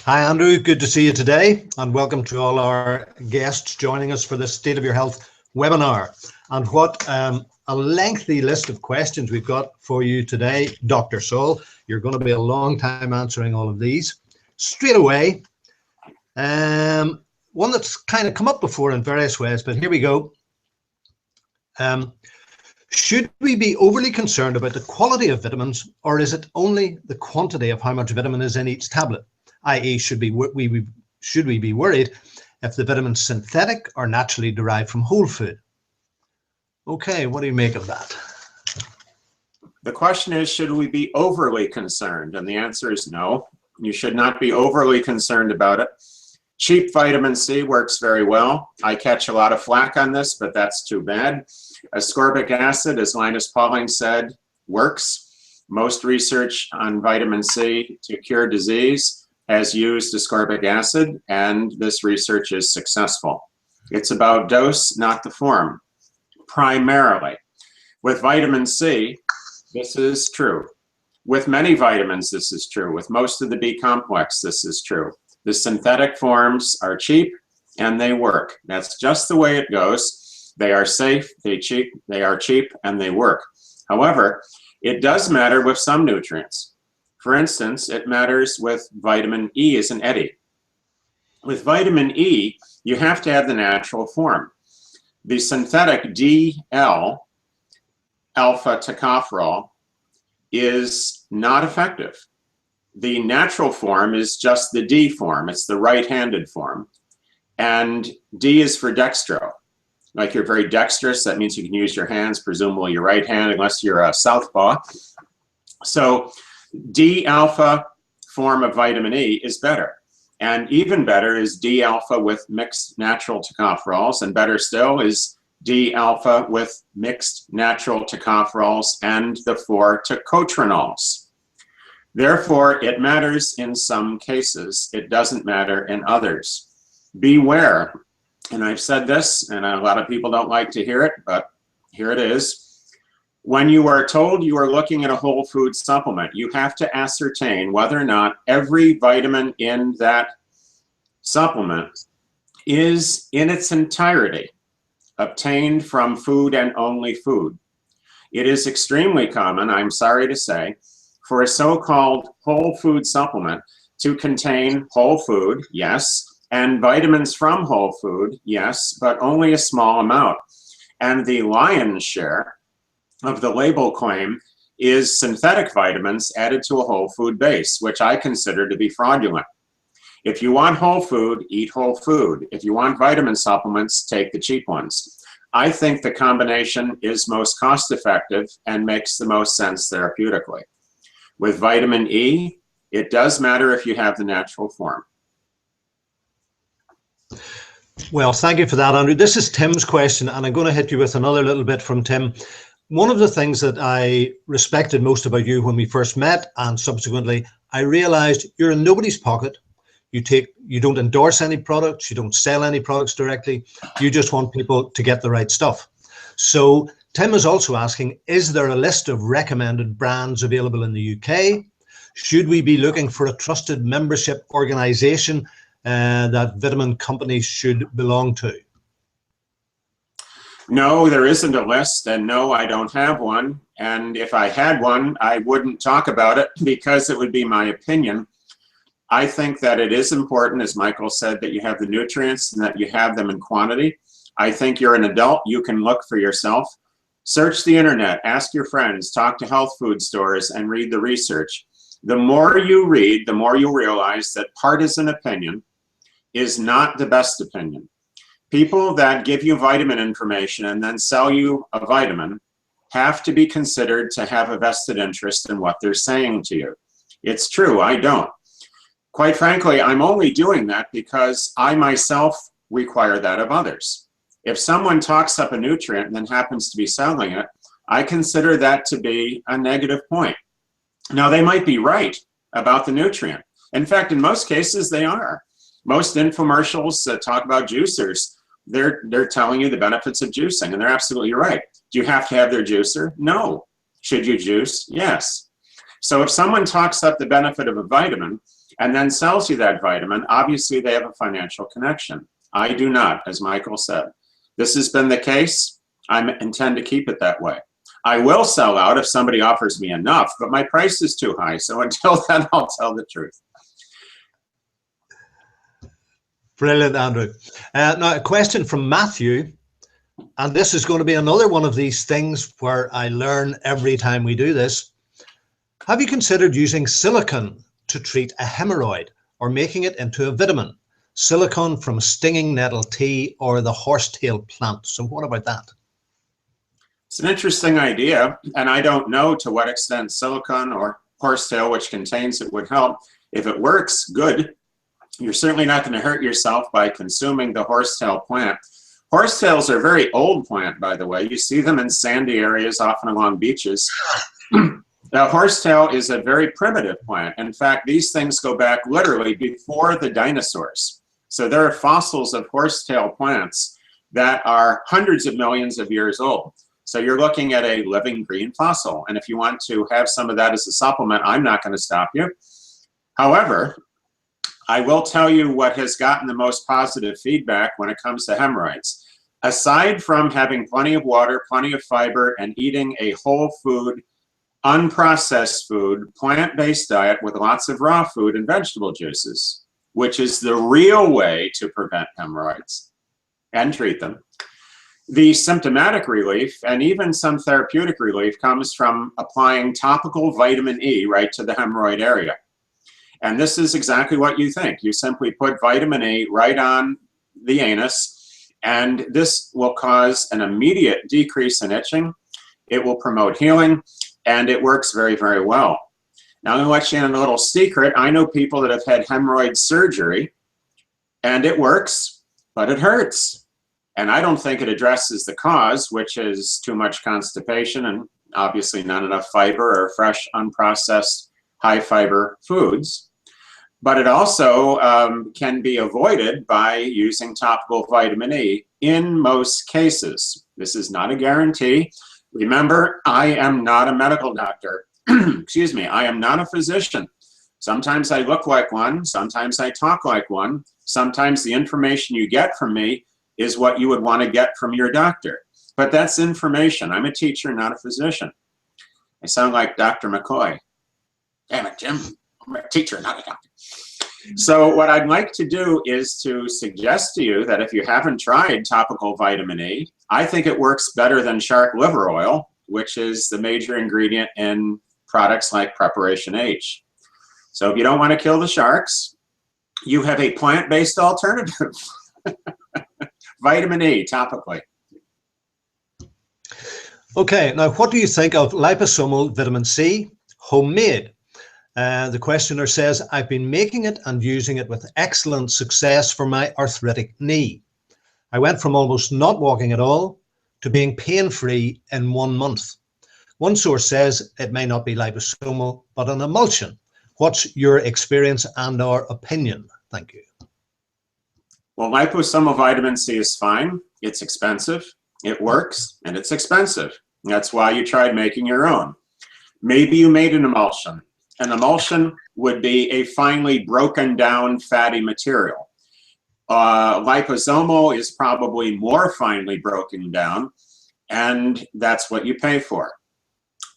Hi, Andrew. Good to see you today, and welcome to all our guests joining us for this State of Your Health webinar. And what a lengthy list of questions we've got for you today, Dr. Saul. You're going to be a long time answering all of these. Straight away, one that's kind of come up before in various ways, but here we go. Should we be overly concerned about the quality of vitamins, or is it only the quantity of how much vitamin is in each tablet? I.e., should we be worried if the vitamin's synthetic or naturally derived from whole food? Okay, what do you make of that? The question is, should we be overly concerned? And the answer is no. You should not be overly concerned about it. Cheap vitamin C works very well. I catch a lot of flack on this, but that's too bad. Ascorbic acid, as Linus Pauling said, works. Most research on vitamin C to cure disease has used ascorbic acid, and this research is successful. It's about dose, not the form, primarily. With vitamin C, this is true. With many vitamins, this is true. With most of the B complex, this is true. The synthetic forms are cheap and they work. That's just the way it goes. They are safe, they are cheap, and they work. However, it does matter with some nutrients. For instance, it matters with vitamin E as an eddy. With vitamin E, you have to have the natural form. The synthetic DL, alpha tocopherol, is not effective. The natural form is just the D form. It's the right-handed form. And D is for dextro. Like you're very dexterous, that means you can use your hands, presumably your right hand, unless you're a southpaw. So D alpha form of vitamin E is better. And even better is D alpha with mixed natural tocopherols, and better still is D alpha with mixed natural tocopherols and the 4 tocotrienols. Therefore, it matters in some cases. It doesn't matter in others. Beware. And I've said this, and a lot of people don't like to hear it, but here it is. When you are told you are looking at a whole food supplement, you have to ascertain whether or not every vitamin in that supplement is in its entirety obtained from food and only food. It is extremely common, I'm sorry to say, for a so-called whole food supplement to contain whole food, yes, and vitamins from whole food, yes, but only a small amount. And the lion's share of the label claim is synthetic vitamins added to a whole food base, which I consider to be fraudulent. If you want whole food, eat whole food. If you want vitamin supplements, take the cheap ones. I think the combination is most cost-effective and makes the most sense therapeutically. With vitamin E, it does matter if you have the natural form. Well, thank you for that, Andrew. This is Tim's question, and I'm going to hit you with another little bit from Tim. One of the things that I respected most about you when we first met, and subsequently, I realized you're in nobody's pocket. You don't endorse any products, you don't sell any products directly. You just want people to get the right stuff. So Tim is also asking, is there a list of recommended brands available in the UK? Should we be looking for a trusted membership organization that vitamin companies should belong to? No, there isn't a list, and no, I don't have one. And if I had one, I wouldn't talk about it because it would be my opinion. I think that it is important, as Michael said, that you have the nutrients and that you have them in quantity. I think you're an adult, you can look for yourself. Search the internet, ask your friends, talk to health food stores, and read the research. The more you read, the more you realize that partisan opinion is not the best opinion. People that give you vitamin information and then sell you a vitamin have to be considered to have a vested interest in what they're saying to you. It's true, I don't. Quite frankly, I'm only doing that because I myself require that of others. If someone talks up a nutrient and then happens to be selling it, I consider that to be a negative point. Now, they might be right about the nutrient. In fact, in most cases, they are. Most infomercials that talk about juicers, they're telling you the benefits of juicing, and they're absolutely right. Do you have to have their juicer? No. Should you juice? Yes. So if someone talks up the benefit of a vitamin, and then sells you that vitamin, obviously they have a financial connection. I do not, as Michael said. This has been the case. I intend to keep it that way. I will sell out if somebody offers me enough, but my price is too high. So until then, I'll tell the truth. Brilliant, Andrew. Now, a question from Matthew, and this is going to be another one of these things where I learn every time we do this. Have you considered using silicon to treat a hemorrhoid or making it into a vitamin? Silicon from stinging nettle tea or the horsetail plant. So what about that? It's an interesting idea, and I don't know to what extent silicon or horsetail, which contains it, would help. If it works, good. You're certainly not going to hurt yourself by consuming the horsetail plant. Horsetails are a very old plant, by the way. You see them in sandy areas, often along beaches. Now, horsetail is a very primitive plant. In fact, these things go back literally before the dinosaurs. So there are fossils of horsetail plants that are hundreds of millions of years old. So you're looking at a living green fossil. And if you want to have some of that as a supplement, I'm not going to stop you. However, I will tell you what has gotten the most positive feedback when it comes to hemorrhoids. Aside from having plenty of water, plenty of fiber, and eating a whole food, unprocessed food, plant-based diet with lots of raw food and vegetable juices, which is the real way to prevent hemorrhoids and treat them. The symptomatic relief and even some therapeutic relief comes from applying topical vitamin E right to the hemorrhoid area. And this is exactly what you think. You simply put vitamin E right on the anus, and this will cause an immediate decrease in itching. It will promote healing, and it works very, very well. Now, I'm going to let you in a little secret. I know people that have had hemorrhoid surgery, and it works, but it hurts. And I don't think it addresses the cause, which is too much constipation and obviously not enough fiber or fresh, unprocessed, high-fiber foods. But it also can be avoided by using topical vitamin E in most cases. This is not a guarantee. Remember, I am not a medical doctor. Excuse me, I am not a physician. Sometimes I look like one, sometimes I talk like one. Sometimes the information you get from me is what you would want to get from your doctor. But that's information. I'm a teacher, not a physician. I sound like Dr. McCoy. Damn it, Jim. I'm a teacher, not a doctor. So what I'd like to do is to suggest to you that if you haven't tried topical vitamin E, I think it works better than shark liver oil, which is the major ingredient in products like Preparation H. So if you don't want to kill the sharks, you have a plant-based alternative. Vitamin E, topically. Okay, now what do you think of liposomal vitamin C, homemade? The questioner says, I've been making it and using it with excellent success for my arthritic knee. I went from almost not walking at all to being pain-free in 1 month. One source says it may not be liposomal, but an emulsion. What's your experience and or opinion? Thank you. Well, liposomal vitamin C is fine. It's expensive. It works, and it's expensive. That's why you tried making your own. Maybe you made an emulsion. An emulsion would be a finely broken down fatty material. Liposomal is probably more finely broken down, and that's what you pay for.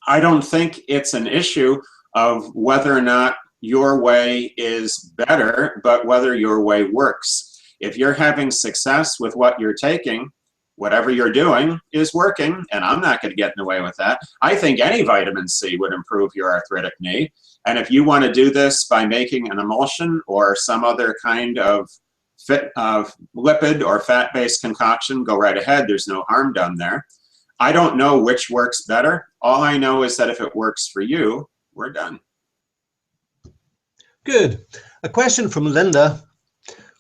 I don't think it's an issue of whether or not your way is better, but whether your way works. If you're having success with what you're taking, whatever you're doing is working, and I'm not going to get in the way with that. I think any vitamin C would improve your arthritic knee. And if you want to do this by making an emulsion or some other kind of lipid or fat-based concoction, go right ahead. There's no harm done there. I don't know which works better. All I know is that if it works for you, we're done. Good. A question from Linda.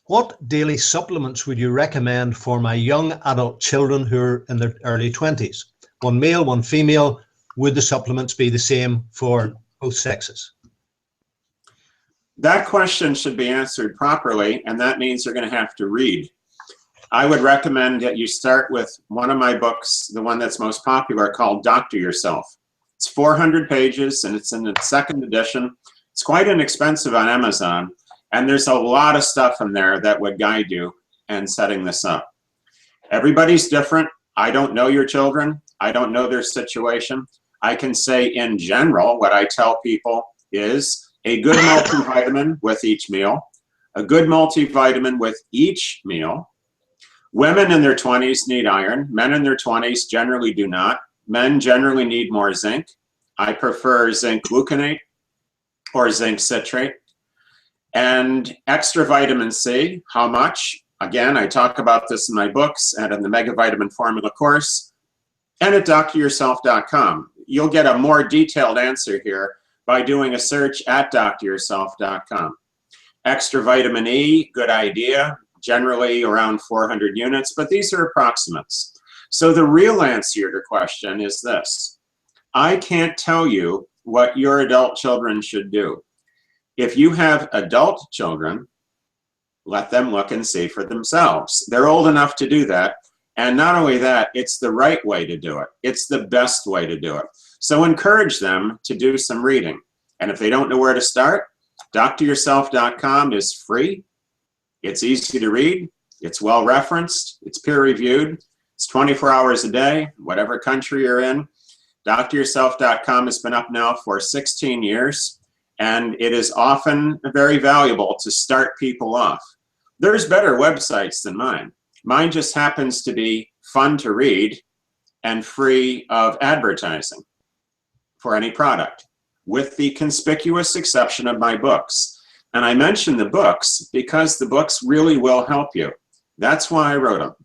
What daily supplements would you recommend for my young adult children who are in their early 20s? One male, one female. Would the supplements be the same for both sexes? That question should be answered properly, and that means you're going to have to read. I would recommend that you start with one of my books, the one that's most popular, called Doctor Yourself. It's 400 pages, and it's in the second edition. It's quite inexpensive on Amazon, and there's a lot of stuff in there that would guide you in setting this up. Everybody's different. I don't know your children. I don't know their situation. I can say in general, what I tell people is a good multivitamin with each meal, a good multivitamin with each meal. Women in their 20s need iron. Men in their 20s generally do not. Men generally need more zinc. I prefer zinc gluconate or zinc citrate. And extra vitamin C, how much? Again, I talk about this in my books and in the Mega Vitamin Formula course and at dryourself.com. You'll get a more detailed answer here by doing a search at dryourself.com. Extra vitamin E, good idea, generally around 400 units, but these are approximates. So the real answer to your question is this. I can't tell you what your adult children should do. If you have adult children, let them look and see for themselves. They're old enough to do that. And not only that, it's the right way to do it. It's the best way to do it. So encourage them to do some reading. And if they don't know where to start, dryourself.com is free. It's easy to read. It's well referenced. It's peer reviewed. It's 24 hours a day, whatever country you're in. dryourself.com has been up now for 16 years. And it is often very valuable to start people off. There's better websites than mine. Mine just happens to be fun to read and free of advertising for any product, with the conspicuous exception of my books. And I mention the books because the books really will help you. That's why I wrote them.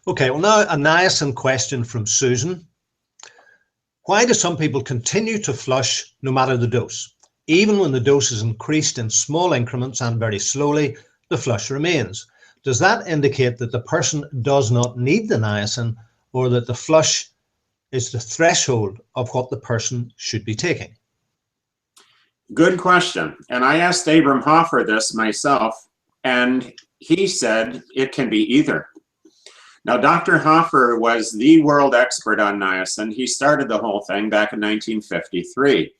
Okay, well now a niacin question from Susan. Why do some people continue to flush no matter the dose? Even when the dose is increased in small increments and very slowly, the flush remains. Does that indicate that the person does not need the niacin, or that the flush is the threshold of what the person should be taking? Good question. And I asked Abram Hoffer this myself, and he said it can be either. Now, Dr. Hoffer was the world expert on niacin. He started the whole thing back in 1953.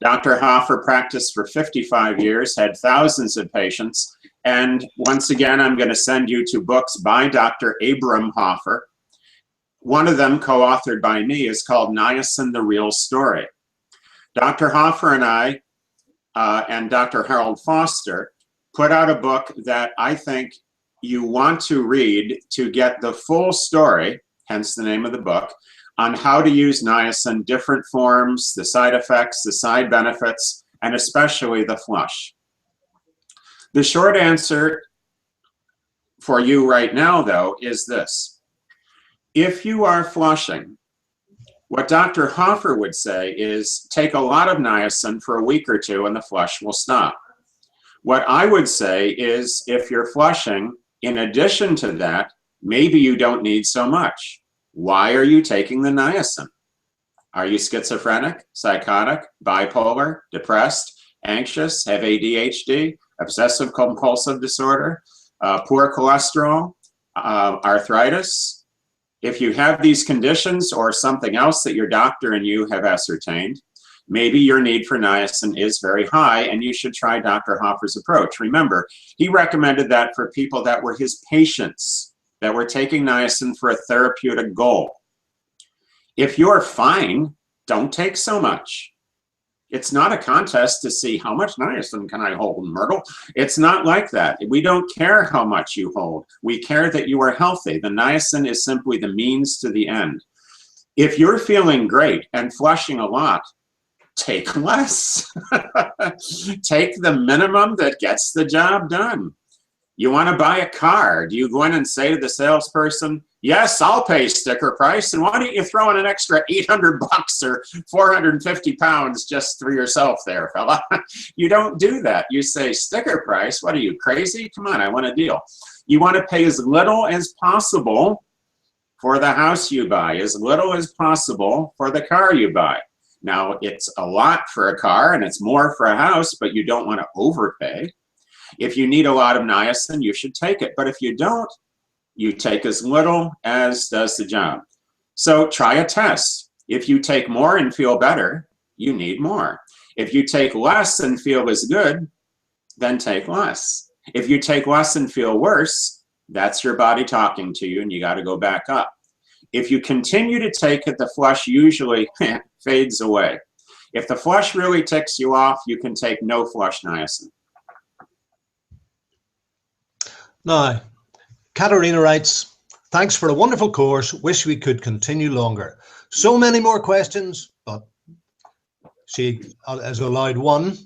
Dr. Hoffer practiced for 55 years, had thousands of patients. And once again, I'm going to send you to books by Dr. Abram Hoffer. One of them, co-authored by me, is called Niacin, the Real Story. Dr. Hoffer and I and Dr. Harold Foster put out a book that I think you want to read to get the full story, hence the name of the book, on how to use niacin, different forms, the side effects, the side benefits, and especially the flush. The short answer for you right now, though, is this. If you are flushing, what Dr. Hoffer would say is take a lot of niacin for a week or two and the flush will stop. What I would say is if you're flushing, in addition to that, maybe you don't need so much. Why are you taking the niacin? Are you schizophrenic, psychotic, bipolar, depressed, anxious, have ADHD, obsessive compulsive disorder, poor cholesterol, arthritis? If you have these conditions or something else that your doctor and you have ascertained, maybe your need for niacin is very high and you should try Dr. Hoffer's approach. Remember, he recommended that for people that were his patients, that were taking niacin for a therapeutic goal. If you're fine, don't take so much. It's not a contest to see how much niacin can I hold, Myrtle. It's not like that. We don't care how much you hold. We care that you are healthy. The niacin is simply the means to the end. If you're feeling great and flushing a lot, take less. Take the minimum that gets the job done. You want to buy a car. Do you go in and say to the salesperson, yes, I'll pay sticker price, and why don't you throw in an extra 800 bucks or 450 pounds just for yourself there, fella? You don't do that. You say, sticker price? What are you, crazy? Come on, I want a deal. You want to pay as little as possible for the house you buy, as little as possible for the car you buy. Now, it's a lot for a car and it's more for a house, but you don't want to overpay. If you need a lot of niacin, you should take it. But if you don't, you take as little as does the job. So try a test. If you take more and feel better, you need more. If you take less and feel as good, then take less. If you take less and feel worse, that's your body talking to you and you got to go back up. If you continue to take it, the flush usually fades away. If the flush really ticks you off, you can take no flush niacin. Now, Katerina writes, thanks for a wonderful course. Wish we could continue longer. So many more questions, but she has allowed one.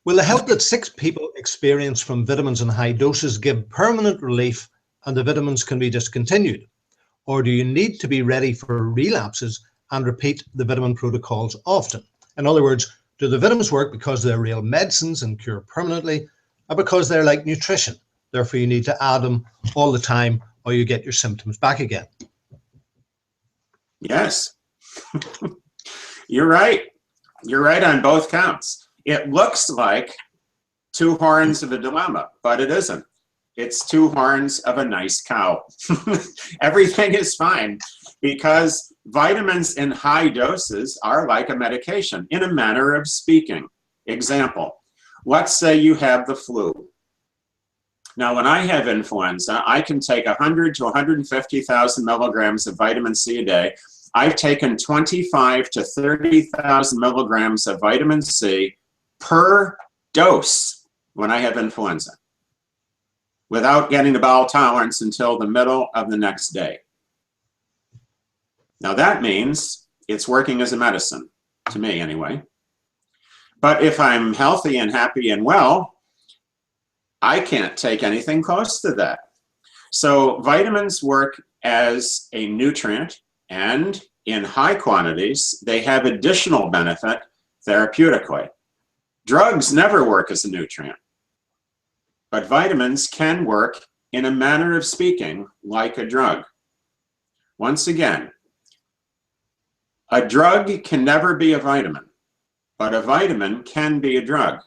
Will the help that 6 people experience from vitamins in high doses give permanent relief and the vitamins can be discontinued? Or do you need to be ready for relapses and repeat the vitamin protocols often? In other words, do the vitamins work because they're real medicines and cure permanently, or because they're like nutrition? Therefore, you need to add them all the time or you get your symptoms back again. Yes, you're right. You're right on both counts. It looks like 2 horns of a dilemma, but it isn't. It's 2 horns of a nice cow. Everything is fine because vitamins in high doses are like a medication, in a manner of speaking. Example, let's say you have the flu. Now, when I have influenza, I can take 100 to 150,000 milligrams of vitamin C a day. I've taken 25 to 30,000 milligrams of vitamin C per dose when I have influenza, without getting the bowel tolerance until the middle of the next day. Now that means it's working as a medicine, to me anyway. But if I'm healthy and happy and well, I can't take anything close to that. So vitamins work as a nutrient, and in high quantities, they have additional benefit therapeutically. Drugs never work as a nutrient, but vitamins can work, in a manner of speaking, like a drug. Once again, a drug can never be a vitamin, but a vitamin can be a drug.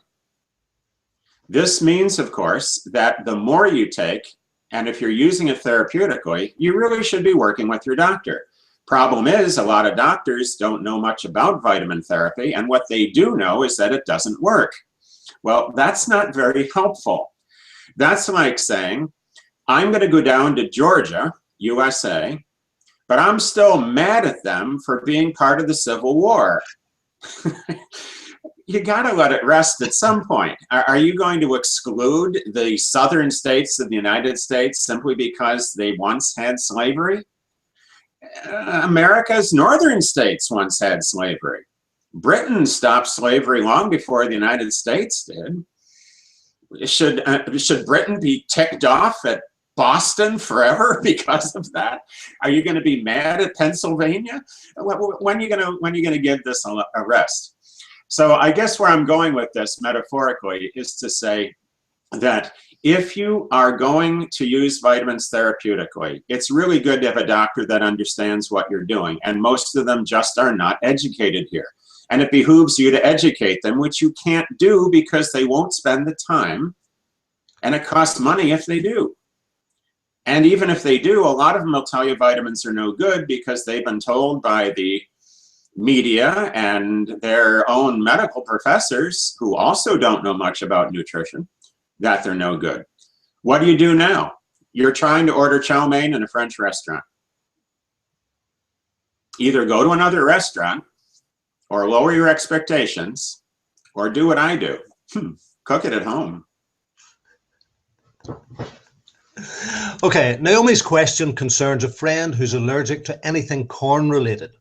This means, of course, that the more you take, and if you're using it therapeutically, you really should be working with your doctor. Problem is, a lot of doctors don't know much about vitamin therapy, and what they do know is that it doesn't work. Well, that's not very helpful. That's like saying, I'm going to go down to Georgia, USA, but I'm still mad at them for being part of the Civil War. You got to let it rest at some point. Are you going to exclude the southern states of the United States simply because they once had slavery? America's northern states once had slavery. Britain stopped slavery long before the United States did. Should Britain be ticked off at Boston forever because of that? Are you going to be mad at Pennsylvania? When are you going to give this a rest? So I guess where I'm going with this metaphorically is to say that if you are going to use vitamins therapeutically, it's really good to have a doctor that understands what you're doing. And most of them just are not educated here. And it behooves you to educate them, which you can't do because they won't spend the time. And it costs money if they do. And even if they do, a lot of them will tell you vitamins are no good because they've been told by the media and their own medical professors, who also don't know much about nutrition, that they're no good. What do you do now? You're trying to order chow mein in a French restaurant. Either go to another restaurant or lower your expectations, or do what I do. Cook it at home. Okay, Naomi's question concerns a friend who's allergic to anything corn related.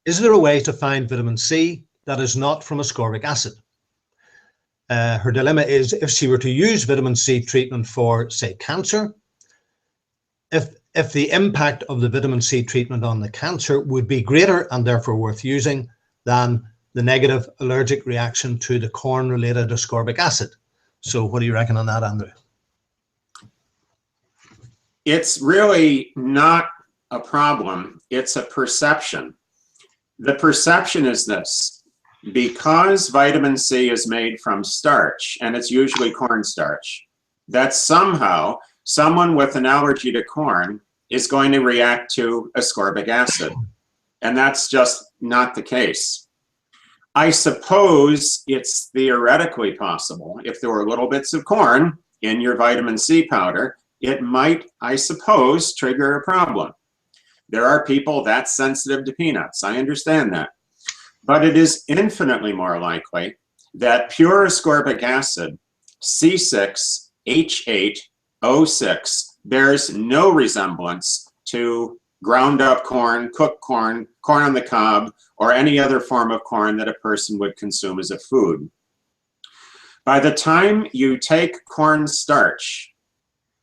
Is there a way to find vitamin C that is not from ascorbic acid? Her dilemma is if she were to use vitamin C treatment for, say, cancer, if the impact of the vitamin C treatment on the cancer would be greater and therefore worth using than the negative allergic reaction to the corn-related ascorbic acid. So what do you reckon on that, Andrew? It's really not a problem. It's a perception. The perception is this. Because vitamin C is made from starch, and it's usually cornstarch, that somehow someone with an allergy to corn is going to react to ascorbic acid. And that's just not the case. I suppose it's theoretically possible. If there were little bits of corn in your vitamin C powder, it might, I suppose, trigger a problem. There are people that sensitive to peanuts. I understand that. But it is infinitely more likely that pure ascorbic acid, C6H8O6, bears no resemblance to ground up corn, cooked corn, corn on the cob, or any other form of corn that a person would consume as a food. By the time you take corn starch,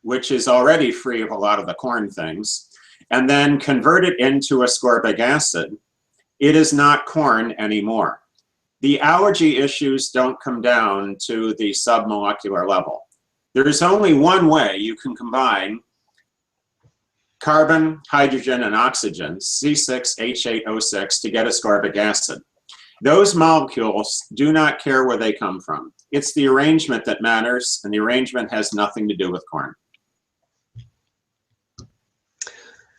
which is already free of a lot of the corn things, and then convert it into ascorbic acid, it is not corn anymore. The allergy issues don't come down to the submolecular level. There's only one way you can combine carbon, hydrogen, and oxygen, C6H8O6, to get ascorbic acid. Those molecules do not care where they come from. It's the arrangement that matters, and the arrangement has nothing to do with corn.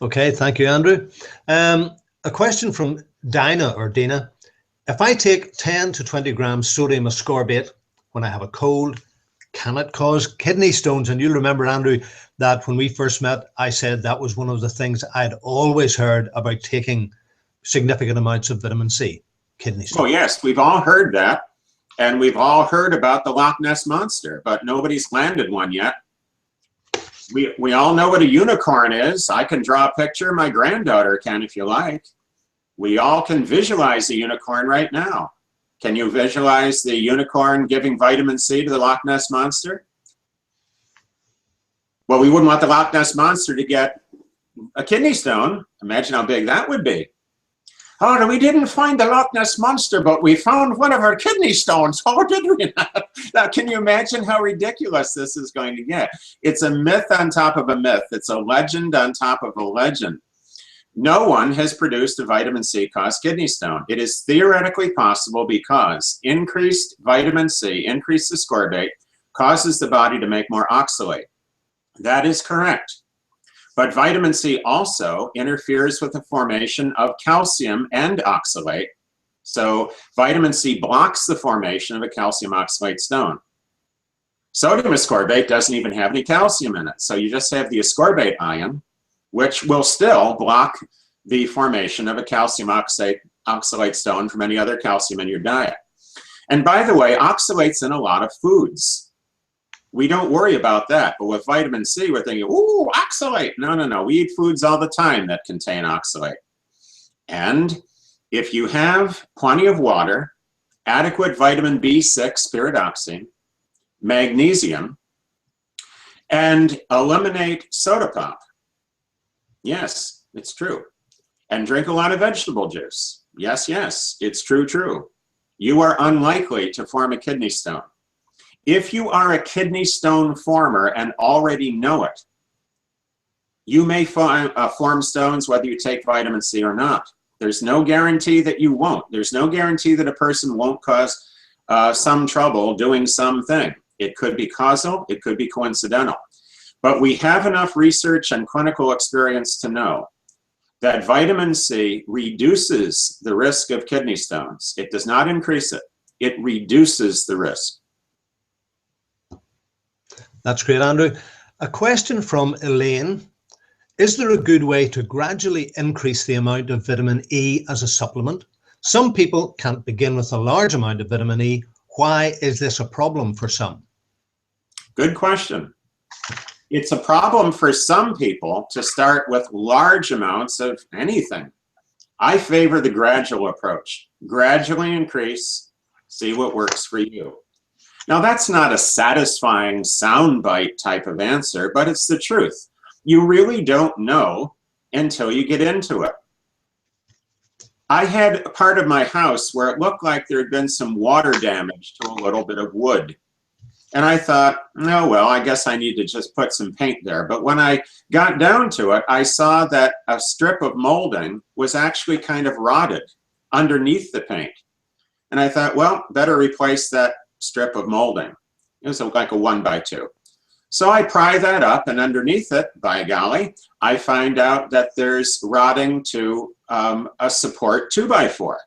Okay, thank you, Andrew. A question from Dinah or Dina. If I take 10 to 20 grams sodium ascorbate when I have a cold, can it cause kidney stones? And you'll remember, Andrew, that when we first met, I said that was one of the things I'd always heard about taking significant amounts of vitamin C, kidney stones. Oh yes, we've all heard that. And we've all heard about the Loch Ness Monster, but nobody's landed one yet. We all know what a unicorn is. I can draw a picture. My granddaughter can, if you like. We all can visualize a unicorn right now. Can you visualize the unicorn giving vitamin C to the Loch Ness Monster? Well, we wouldn't want the Loch Ness Monster to get a kidney stone. Imagine how big that would be. Oh, no, we didn't find the Loch Ness Monster, but we found one of our kidney stones. Oh, did we not? Now, can you imagine how ridiculous this is going to get? It's a myth on top of a myth. It's a legend on top of a legend. No one has produced a vitamin C-caused kidney stone. It is theoretically possible because increased vitamin C, increased ascorbate, causes the body to make more oxalate. That is correct. But vitamin C also interferes with the formation of calcium and oxalate. So vitamin C blocks the formation of a calcium oxalate stone. Sodium ascorbate doesn't even have any calcium in it. So you just have the ascorbate ion, which will still block the formation of a calcium oxalate stone from any other calcium in your diet. And by the way, oxalate's in a lot of foods. We don't worry about that, but with vitamin C, we're thinking, ooh, oxalate. No, no, no, we eat foods all the time that contain oxalate. And if you have plenty of water, adequate vitamin B6 pyridoxine, magnesium, and eliminate soda pop. Yes, it's true. And drink a lot of vegetable juice. Yes, yes, it's true, true. You are unlikely to form a kidney stone. If you are a kidney stone former and already know it, you may form stones whether you take vitamin C or not. There's no guarantee that you won't. There's no guarantee that a person won't cause some trouble doing something. It could be causal, it could be coincidental. But we have enough research and clinical experience to know that vitamin C reduces the risk of kidney stones. It does not increase it. It reduces the risk. That's great, Andrew. A question from Elaine. Is there a good way to gradually increase the amount of vitamin E as a supplement? Some people can't begin with a large amount of vitamin E. Why is this a problem for some? Good question. It's a problem for some people to start with large amounts of anything. I favor the gradual approach. Gradually increase, see what works for you. Now, that's not a satisfying soundbite type of answer, but it's the truth. You really don't know until you get into it. I had a part of my house where it looked like there had been some water damage to a little bit of wood. And I thought, oh, well, I guess I need to just put some paint there. But when I got down to it, I saw that a strip of molding was actually kind of rotted underneath the paint. And I thought, well, better replace that strip of molding. It was like a 1x2. So I pry that up, and underneath it, by golly, I find out that there's rotting to a support 2x4.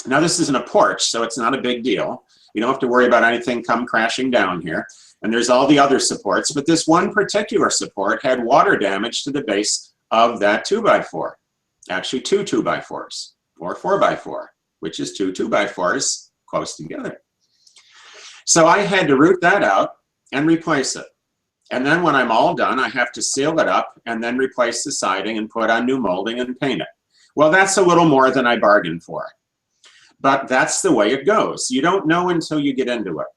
Now this isn't a porch, so it's not a big deal. You don't have to worry about anything come crashing down here. And there's all the other supports, but this one particular support had water damage to the base of that 2x4. Actually 2 2x4s, or 4x4, which is 2 2x4s close together. So I had to root that out and replace it. And then when I'm all done, I have to seal it up and then replace the siding and put on new molding and paint it. Well, that's a little more than I bargained for. But that's the way it goes. You don't know until you get into it.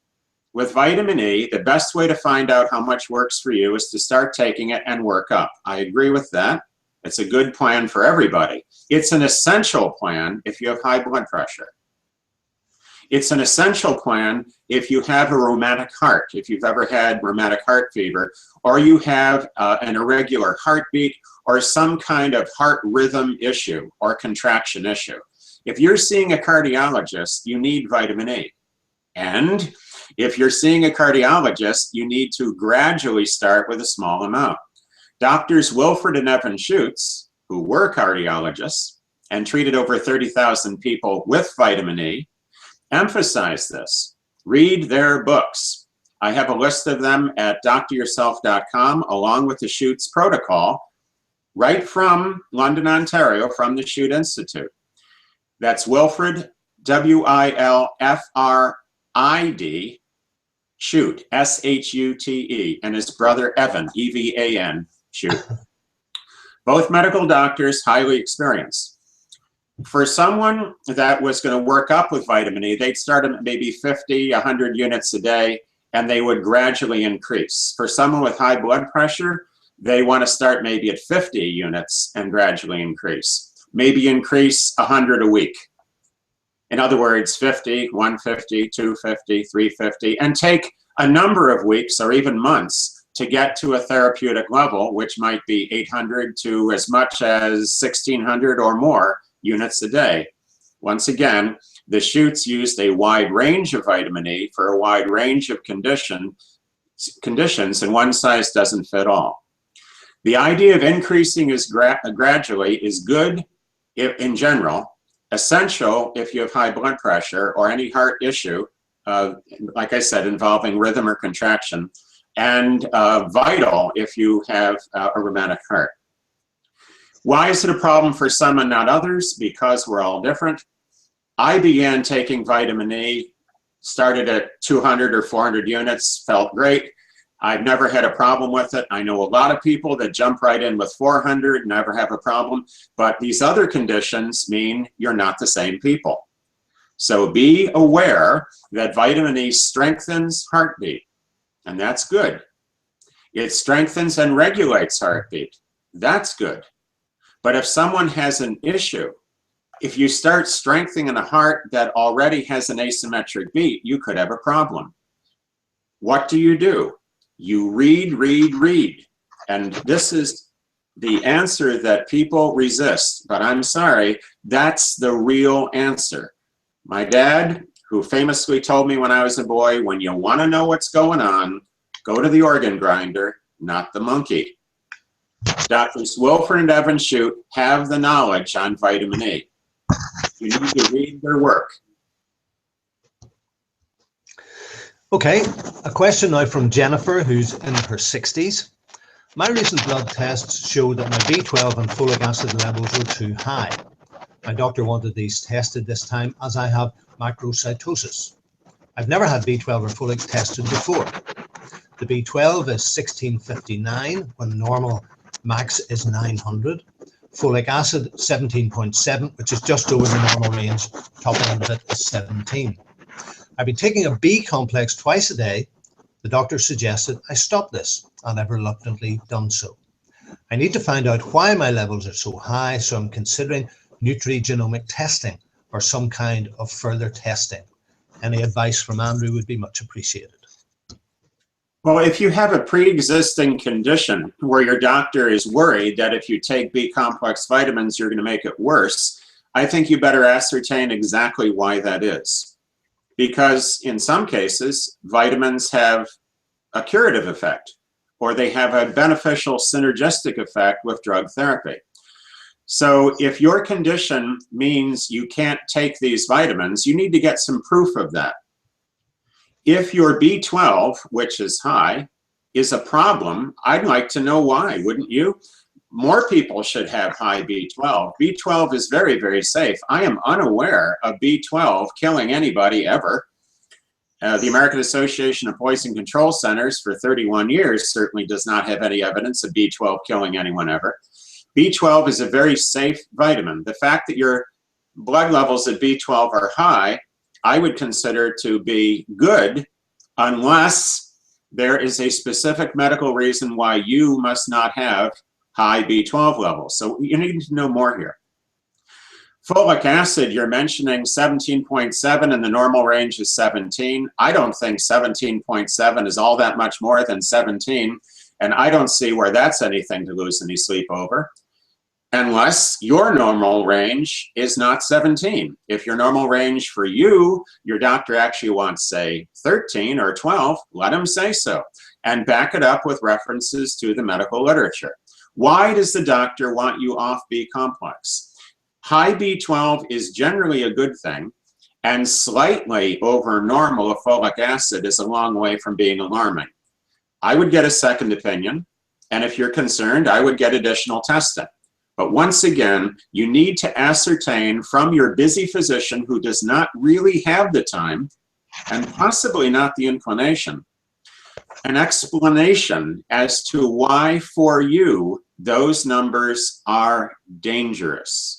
With vitamin E, the best way to find out how much works for you is to start taking it and work up. I agree with that. It's a good plan for everybody. It's an essential plan if you have high blood pressure. It's an essential plan if you have a rheumatic heart, if you've ever had rheumatic heart fever, or you have an irregular heartbeat or some kind of heart rhythm issue or contraction issue. If you're seeing a cardiologist, you need vitamin E. And if you're seeing a cardiologist, you need to gradually start with a small amount. Doctors Wilfred and Evan Schutz, who were cardiologists and treated over 30,000 people with vitamin E, emphasize this. Read their books. I have a list of them at dryourself.com along with the Schutz protocol right from London, Ontario, from the Schutz Institute. That's Wilfred, W-I-L-F-R-I-D, Schutz, S-H-U-T-E, and his brother Evan, E-V-A-N, Schutz. Both medical doctors, highly experienced. For someone that was going to work up with vitamin E, they'd start at maybe 50, 100 units a day, and they would gradually increase. For someone with high blood pressure, they want to start maybe at 50 units and gradually increase. Maybe increase 100 a week. In other words, 50, 150, 250, 350, and take a number of weeks or even months to get to a therapeutic level, which might be 800 to as much as 1,600 or more units a day. Once again, the Schutz used a wide range of vitamin E for a wide range of conditions, and one size doesn't fit all. The idea of increasing gradually is good in general, essential if you have high blood pressure or any heart issue, like I said, involving rhythm or contraction, and vital if you have a rheumatic heart. Why is it a problem for some and not others? Because we're all different. I began taking vitamin E, started at 200 or 400 units, felt great. I've never had a problem with it. I know a lot of people that jump right in with 400, never have a problem, but these other conditions mean you're not the same people. So be aware that vitamin E strengthens heartbeat, and that's good. It strengthens and regulates heartbeat. That's good. But if someone has an issue, if you start strengthening a heart that already has an asymmetric beat, you could have a problem. What do? You read, read, read. And this is the answer that people resist. But I'm sorry, that's the real answer. My dad, who famously told me when I was a boy, when you want to know what's going on, go to the organ grinder, not the monkey. Doctors Wilfred and Evan Schutz have the knowledge on vitamin E. You need to read their work. Okay, a question now from Jennifer, who's in her 60s. My recent blood tests show that my B12 and folic acid levels are too high. My doctor wanted these tested this time as I have macrocytosis. I've never had B12 or folic tested before. The B12 is 1659 when normal max is 900. Folic acid 17.7, which is just over the normal range. Top end of it is 17. I've been taking a B complex twice a day. The doctor suggested I stop this, and I've reluctantly done so. I need to find out why my levels are so high, so I'm considering nutrigenomic testing or some kind of further testing. Any advice from Andrew would be much appreciated. Well, if you have a pre-existing condition where your doctor is worried that if you take B complex vitamins, you're going to make it worse, I think you better ascertain exactly why that is. Because in some cases, vitamins have a curative effect, or they have a beneficial synergistic effect with drug therapy. So if your condition means you can't take these vitamins, you need to get some proof of that. If your B12, which is high, is a problem, I'd like to know why, wouldn't you? More people should have high B12. B12 is very, very safe. I am unaware of B12 killing anybody ever. The American Association of Poison Control Centers for 31 years certainly does not have any evidence of B12 killing anyone ever. B12 is a very safe vitamin. The fact that your blood levels at B12 are high, I would consider to be good, unless there is a specific medical reason why you must not have high B12 levels. So you need to know more here. Folic acid, you're mentioning 17.7 and the normal range is 17. I don't think 17.7 is all that much more than 17, and I don't see where that's anything to lose any sleep over, unless your normal range is not 17. If your normal range for you, your doctor actually wants, say, 13 or 12, let him say so, and back it up with references to the medical literature. Why does the doctor want you off B complex? High B12 is generally a good thing, and slightly over normal of folic acid is a long way from being alarming. I would get a second opinion, and if you're concerned, I would get additional testing. But once again, you need to ascertain from your busy physician who does not really have the time, and possibly not the inclination, an explanation as to why for you those numbers are dangerous.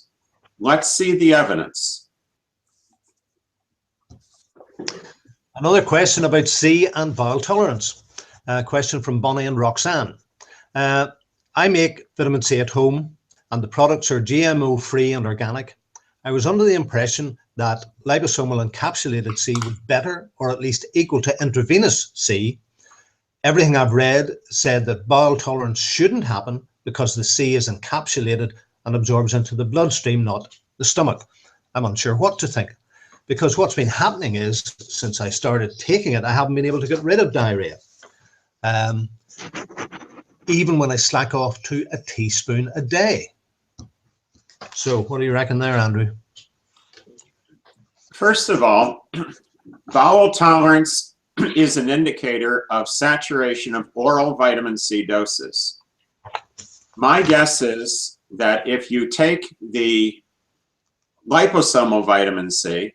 Let's see the evidence. Another question about C and bowel tolerance. A question from Bonnie and Roxanne. I make vitamin C at home and the products are GMO-free and organic. I was under the impression that liposomal encapsulated C was better, or at least equal to intravenous C. Everything I've read said that bowel tolerance shouldn't happen because the C is encapsulated and absorbs into the bloodstream, not the stomach. I'm unsure what to think, because what's been happening is, since I started taking it, I haven't been able to get rid of diarrhea. Even when I slack off to a teaspoon a day. So what do you reckon there, Andrew? First of all, bowel tolerance is an indicator of saturation of oral vitamin C doses. My guess is that if you take the liposomal vitamin C,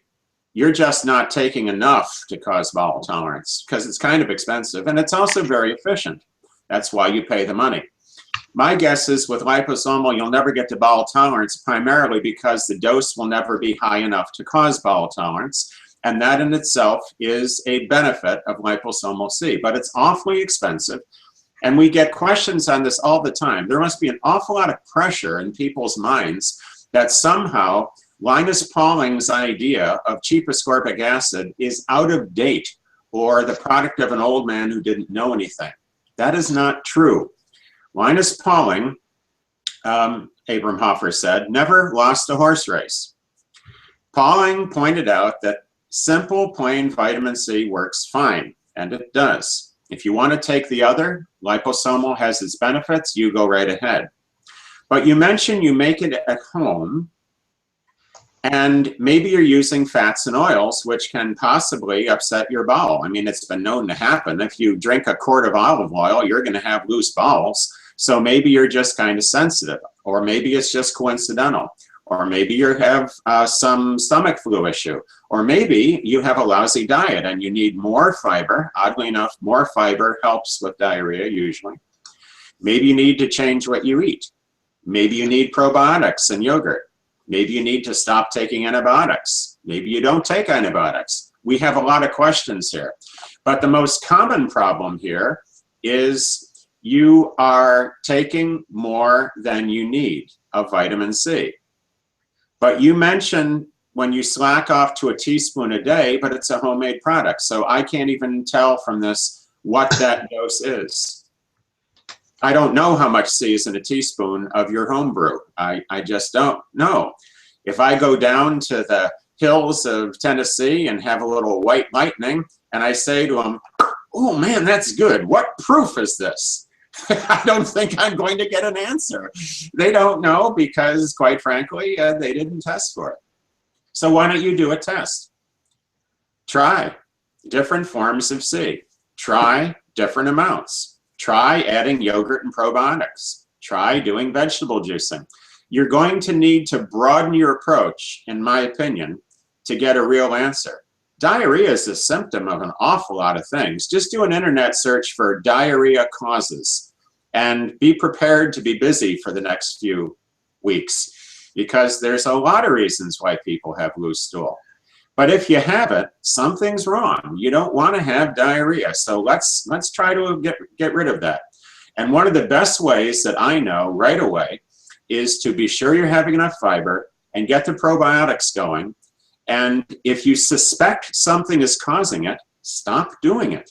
you're just not taking enough to cause bowel tolerance, because it's kind of expensive and it's also very efficient. That's why you pay the money. My guess is with liposomal, you'll never get to bowel tolerance, primarily because the dose will never be high enough to cause bowel tolerance. And that in itself is a benefit of liposomal C, but it's awfully expensive. And we get questions on this all the time. There must be an awful lot of pressure in people's minds that somehow Linus Pauling's idea of cheap ascorbic acid is out of date or the product of an old man who didn't know anything. That is not true. Linus Pauling, Abram Hoffer said, never lost a horse race. Pauling pointed out that simple plain vitamin C works fine, and it does. If you want to take the other, liposomal has its benefits, you go right ahead. But you mentioned you make it at home, and maybe you're using fats and oils, which can possibly upset your bowel. I mean, it's been known to happen. If you drink a quart of olive oil, you're going to have loose bowels. So maybe you're just kind of sensitive, or maybe it's just coincidental, or maybe you have some stomach flu issue, or maybe you have a lousy diet and you need more fiber. Oddly enough, more fiber helps with diarrhea usually. Maybe you need to change what you eat. Maybe you need probiotics and yogurt. Maybe you need to stop taking antibiotics. Maybe you don't take antibiotics. We have a lot of questions here. But the most common problem here is you are taking more than you need of vitamin C. But you mentioned when you slack off to a teaspoon a day, but it's a homemade product. So I can't even tell from this what that dose is. I don't know how much C is in a teaspoon of your home brew. I just don't know. If I go down to the hills of Tennessee and have a little white lightning, and I say to them, oh man, that's good. What proof is this? I don't think I'm going to get an answer. They don't know because, quite frankly, they didn't test for it. So why don't you do a test? Try different forms of C. Try different amounts. Try adding yogurt and probiotics. Try doing vegetable juicing. You're going to need to broaden your approach, in my opinion, to get a real answer. Diarrhea is a symptom of an awful lot of things. Just do an internet search for diarrhea causes and be prepared to be busy for the next few weeks, because there's a lot of reasons why people have loose stool. But if you have it, something's wrong. You don't want to have diarrhea. So let's try to get rid of that. And one of the best ways that I know right away is to be sure you're having enough fiber and get the probiotics going. And if you suspect something is causing it, stop doing it.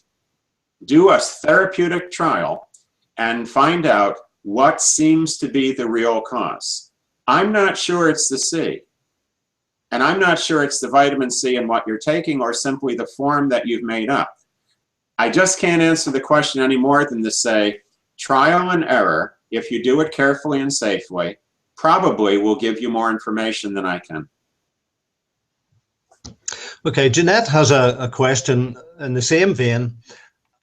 Do a therapeutic trial and find out what seems to be the real cause. I'm not sure it's the C. And I'm not sure it's the vitamin C in what you're taking or simply the form that you've made up. I just can't answer the question any more than to say trial and error, if you do it carefully and safely, probably will give you more information than I can. Okay, Jeanette has a question in the same vein.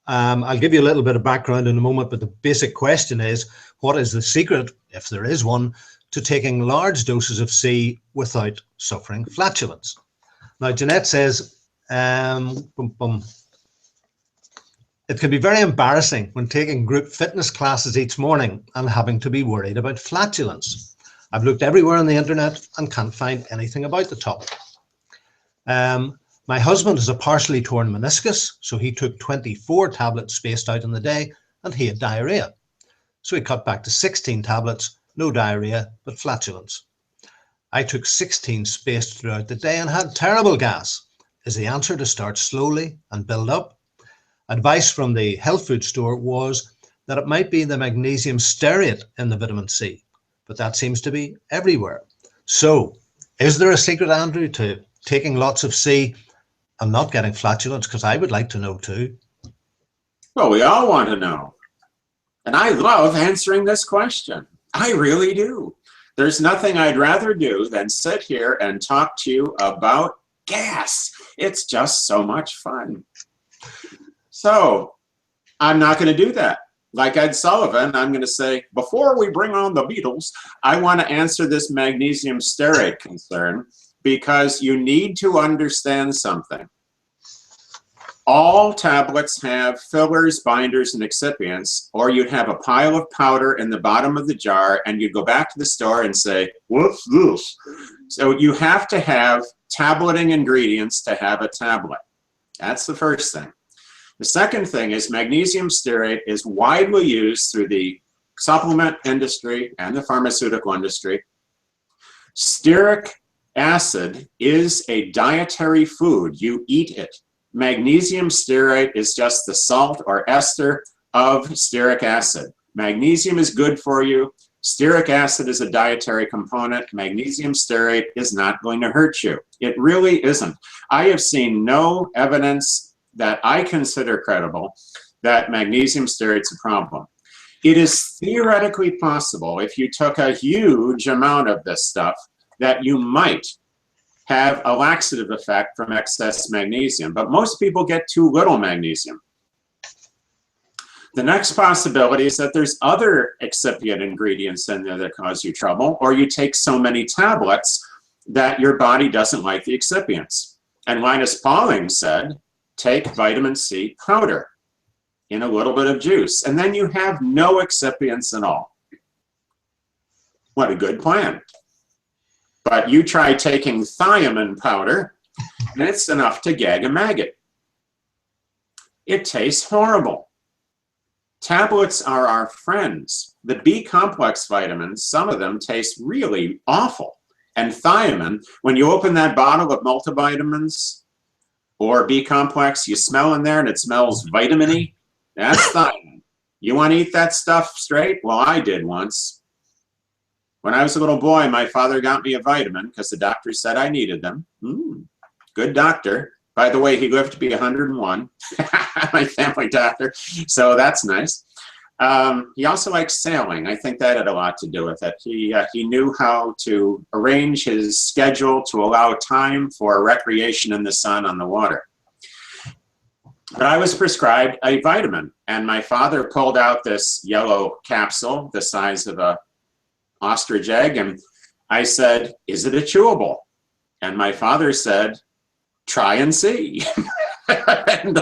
I'll give you a little bit of background in a moment, but the basic question is, what is the secret, if there is one, to taking large doses of C without suffering flatulence? Now, Jeanette says, it can be very embarrassing when taking group fitness classes each morning and having to be worried about flatulence. I've looked everywhere on the internet and can't find anything about the topic. My husband has a partially torn meniscus, so he took 24 tablets spaced out in the day, and he had diarrhea. So he cut back to 16 tablets, no diarrhea, but flatulence. I took 16 spaced throughout the day and had terrible gas. Is the answer to start slowly and build up? Advice from the health food store was that it might be the magnesium stearate in the vitamin C, but that seems to be everywhere. So is there a secret, Andrew, to taking lots of C and not getting flatulence? Because I would like to know too. Well, we all want to know. And I love answering this question. I really do. There's nothing I'd rather do than sit here and talk to you about gas. It's just so much fun. So I'm not going to do that. Like Ed Sullivan, I'm going to say, before we bring on the Beatles, I want to answer this magnesium stearate concern, because you need to understand something. All tablets have fillers, binders, and excipients, or you'd have a pile of powder in the bottom of the jar and you'd go back to the store and say, what's this? So you have to have tableting ingredients to have a tablet. That's the first thing. The second thing is magnesium stearate is widely used through the supplement industry and the pharmaceutical industry. Stearic acid is a dietary food. You eat it. Magnesium stearate is just the salt or ester of stearic acid. Magnesium is good for you. Stearic acid is a dietary component. Magnesium stearate is not going to hurt you. It really isn't. I have seen no evidence that I consider credible that magnesium stearate's a problem. It is theoretically possible, if you took a huge amount of this stuff, that you might have a laxative effect from excess magnesium, but most people get too little magnesium. The next possibility is that there's other excipient ingredients in there that cause you trouble, or you take so many tablets that your body doesn't like the excipients. And Linus Pauling said, take vitamin C powder in a little bit of juice, and then you have no excipients at all. What a good plan. But you try taking thiamine powder, and it's enough to gag a maggot. It tastes horrible. Tablets are our friends. The B complex vitamins, some of them taste really awful. And thiamine, when you open that bottle of multivitamins or B complex, you smell in there and it smells vitamin-y. That's thiamine. You want to eat that stuff straight? Well, I did once. When I was a little boy, my father got me a vitamin because the doctor said I needed them. Good doctor. By the way, he lived to be 101, my family doctor, so that's nice. He also liked sailing. I think that had a lot to do with it. He knew how to arrange his schedule to allow time for recreation in the sun on the water. But I was prescribed a vitamin, and my father pulled out this yellow capsule the size of a ostrich egg, and I said, "Is it a chewable?" And my father said, "Try and see." And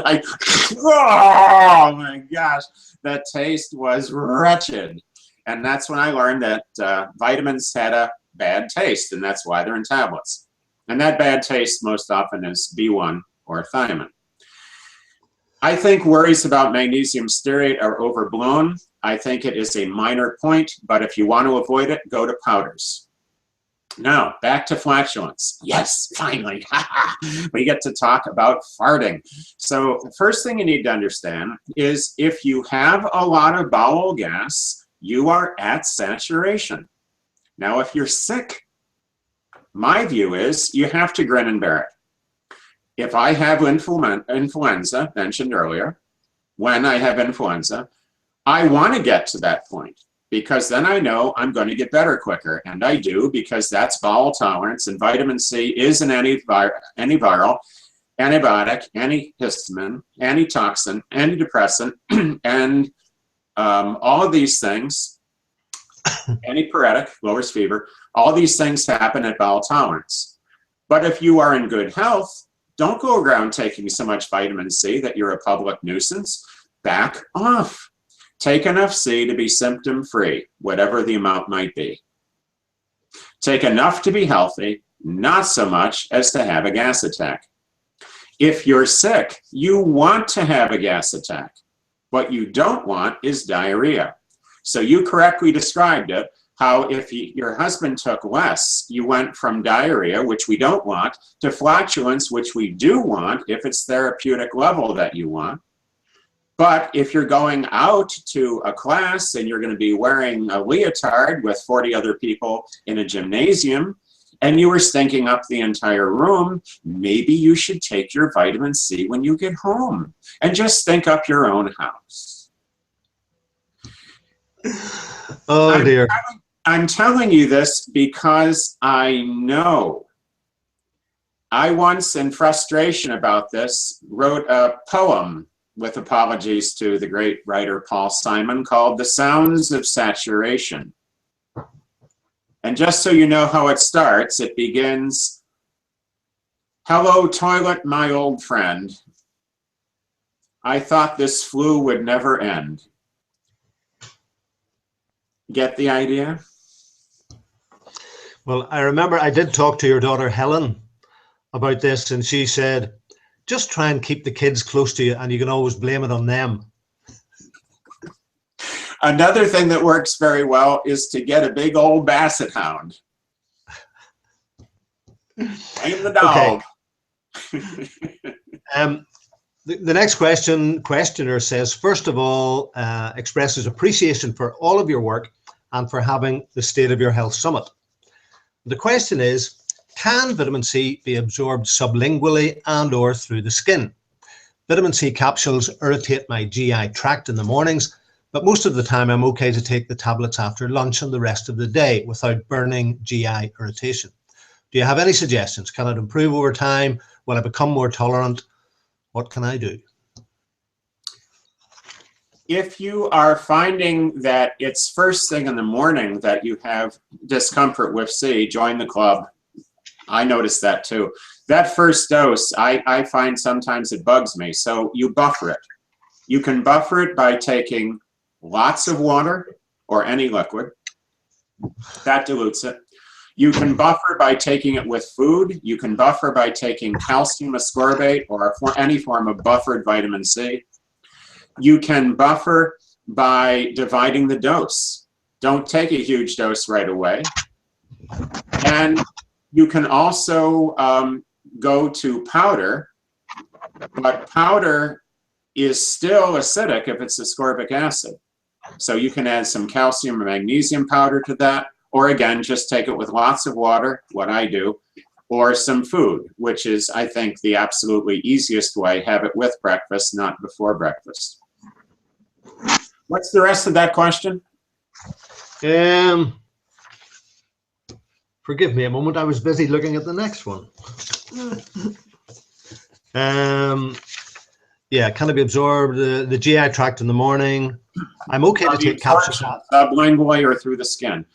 oh my gosh, the taste was wretched. And that's when I learned that vitamins had a bad taste, and that's why they're in tablets. And that bad taste most often is B1 or thiamine. I think worries about magnesium stearate are overblown. I think it is a minor point, but if you want to avoid it, go to powders. Now, back to flatulence. Yes, finally, we get to talk about farting. So the first thing you need to understand is if you have a lot of bowel gas, you are at saturation. Now, if you're sick, my view is you have to grin and bear it. If I have influenza, mentioned earlier, when I have influenza, I want to get to that point, because then I know I'm going to get better quicker. And I do, because that's bowel tolerance, and vitamin C is an antiviral, antibiotic, antihistamine, antitoxin, antidepressant, and all of these things, antipyretic, lowers fever, all these things happen at bowel tolerance. But if you are in good health, don't go around taking so much vitamin C that you're a public nuisance. Back off. Take enough C to be symptom-free, whatever the amount might be. Take enough to be healthy, not so much as to have a gas attack. If you're sick, you want to have a gas attack. What you don't want is diarrhea. So you correctly described it, how if your husband took less, you went from diarrhea, which we don't want, to flatulence, which we do want if it's therapeutic level that you want. But if you're going out to a class and you're going to be wearing a leotard with 40 other people in a gymnasium, and you were stinking up the entire room, maybe you should take your vitamin C when you get home and just stink up your own house. Oh dear. I'm telling you this because I know. I once, in frustration about this, wrote a poem, with apologies to the great writer Paul Simon, called The Sounds of Saturation. And just so you know how it starts, it begins, "Hello, toilet, my old friend. I thought this flu would never end." Get the idea? Well, I remember I did talk to your daughter Helen about this, and she said, just try and keep the kids close to you, and you can always blame it on them. Another thing that works very well is to get a big old basset hound. Blame the dog. Okay. The next questioner says, first of all, expresses appreciation for all of your work and for having the State of Your Health Summit. The question is, can vitamin C be absorbed sublingually and or through the skin? Vitamin C capsules irritate my GI tract in the mornings, but most of the time I'm okay to take the tablets after lunch and the rest of the day without burning GI irritation. Do you have any suggestions? Can it improve over time? Will I become more tolerant? What can I do? If you are finding that it's first thing in the morning that you have discomfort with C, join the club. I noticed that too. That first dose, I find sometimes it bugs me. So you buffer it. You can buffer it by taking lots of water or any liquid. That dilutes it. You can buffer by taking it with food. You can buffer by taking calcium ascorbate or any form of buffered vitamin C. You can buffer by dividing the dose. Don't take a huge dose right away. And you can also go to powder, but powder is still acidic if it's ascorbic acid. So you can add some calcium or magnesium powder to that, or again, just take it with lots of water, what I do, or some food, which is, I think, the absolutely easiest way. Have it with breakfast, not before breakfast. What's the rest of that question? Forgive me a moment. I was busy looking at the next one. Yeah, can it be absorbed the GI tract in the morning? I'm okay to take capsules sublingually or through the skin.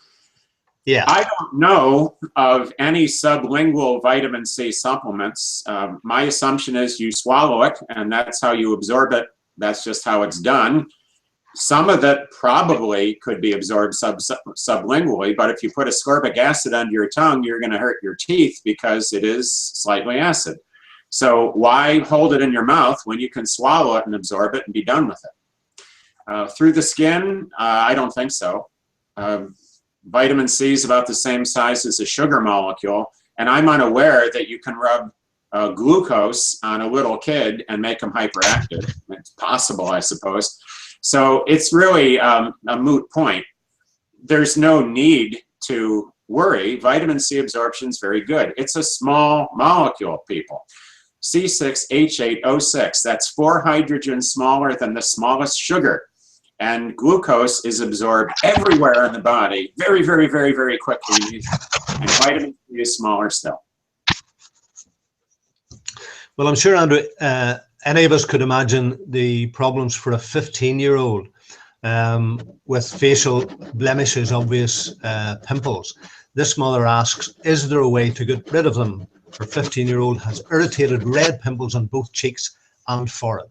Yeah, I don't know of any sublingual vitamin C supplements. My assumption is you swallow it, and that's how you absorb it. That's just how it's done. Some of it probably could be absorbed sublingually, but if you put ascorbic acid under your tongue, you're going to hurt your teeth because it is slightly acid. So why hold it in your mouth when you can swallow it and absorb it and be done with it? Through the skin, I don't think so. Vitamin C is about the same size as a sugar molecule, and I'm unaware that you can rub glucose on a little kid and make them hyperactive. It's possible, I suppose. So it's really a moot point. There's no need to worry. Vitamin C absorption is very good. It's a small molecule, people. C6H8O6, that's 4 hydrogens smaller than the smallest sugar. And glucose is absorbed everywhere in the body very, very, very, very quickly. And vitamin C is smaller still. well, I'm sure, Andrew, any of us could imagine the problems for a 15-year-old with facial blemishes, obvious pimples. This mother asks, is there a way to get rid of them? Her 15-year-old has irritated red pimples on both cheeks and forehead.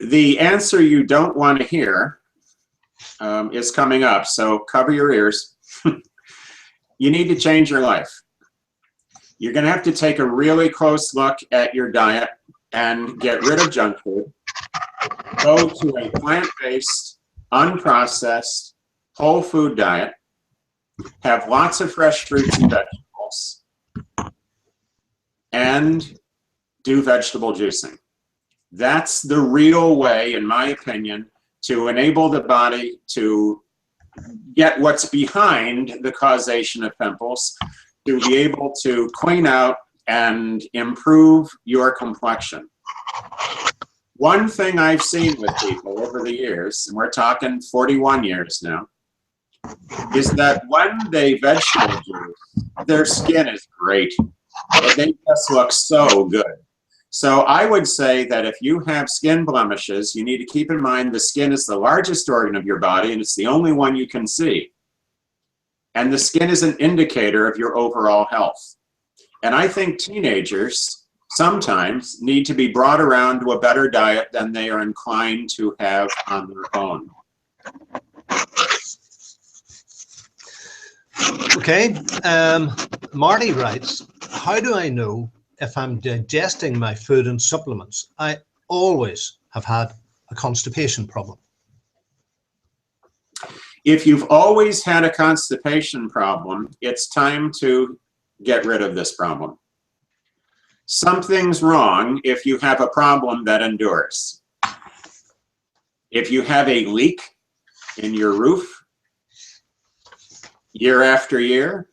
The answer you don't want to hear is coming up, so cover your ears. You need to change your life. You're going to have to take a really close look at your diet and get rid of junk food. Go to a plant-based, unprocessed, whole food diet. Have lots of fresh fruits and vegetables. And do vegetable juicing. That's the real way, in my opinion, to enable the body to get what's behind the causation of pimples, to be able to clean out and improve your complexion. One thing I've seen with people over the years, and we're talking 41 years now, is that when they vegetable juice, their skin is great. They just look so good. So I would say that if you have skin blemishes, you need to keep in mind the skin is the largest organ of your body and it's the only one you can see. And the skin is an indicator of your overall health. And I think teenagers sometimes need to be brought around to a better diet than they are inclined to have on their own. Okay, Marty writes, how do I know if I'm digesting my food and supplements? I always have had a constipation problem. If you've always had a constipation problem, it's time to get rid of this problem. Something's wrong if you have a problem that endures. If you have a leak in your roof, year after year,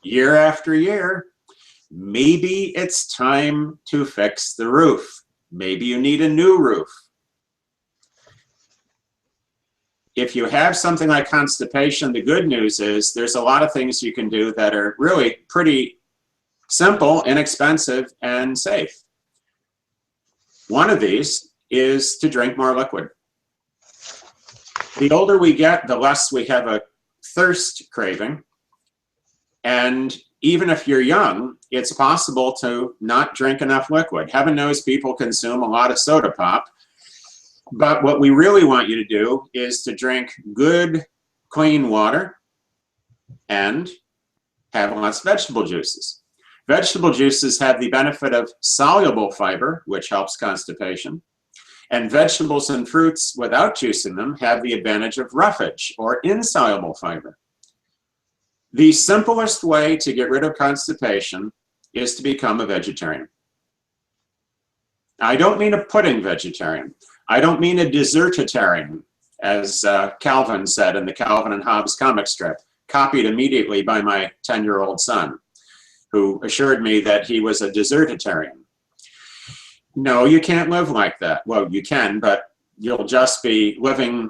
year after year, maybe it's time to fix the roof. Maybe you need a new roof. If you have something like constipation, the good news is there's a lot of things you can do that are really pretty simple, inexpensive, and safe. One of these is to drink more liquid. The older we get, the less we have a thirst craving. And even if you're young, it's possible to not drink enough liquid. Heaven knows people consume a lot of soda pop. But what we really want you to do is to drink good, clean water and have lots of vegetable juices. Vegetable juices have the benefit of soluble fiber, which helps constipation. And vegetables and fruits without juicing them have the advantage of roughage or insoluble fiber. The simplest way to get rid of constipation is to become a vegetarian. I don't mean a pudding vegetarian. I don't mean a desertitarian, as Calvin said in the Calvin and Hobbes comic strip, copied immediately by my 10-year-old son, who assured me that he was a desertitarian. No, you can't live like that. Well, you can, but you'll just be living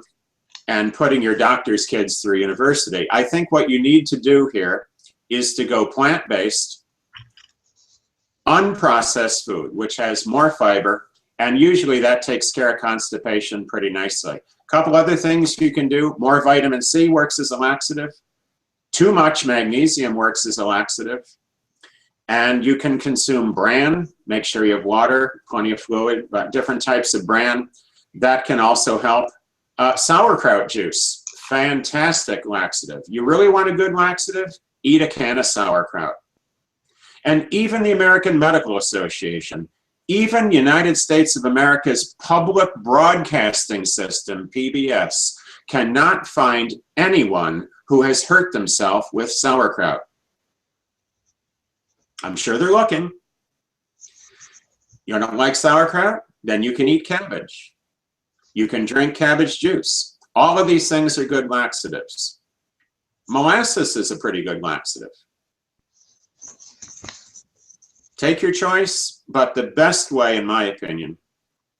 and putting your doctor's kids through university. I think what you need to do here is to go plant-based, unprocessed food, which has more fiber, and usually that takes care of constipation pretty nicely. A couple other things you can do: more vitamin C works as a laxative. Too much magnesium works as a laxative. And you can consume bran. Make sure you have water, plenty of fluid, but different types of bran. That can also help. Sauerkraut juice, fantastic laxative. You really want a good laxative? Eat a can of sauerkraut. And even the American Medical Association, even United States of America's public broadcasting system, PBS, cannot find anyone who has hurt themselves with sauerkraut. I'm sure they're looking. You don't like sauerkraut? Then you can eat cabbage. You can drink cabbage juice. All of these things are good laxatives. Molasses is a pretty good laxative. Take your choice, but the best way, in my opinion,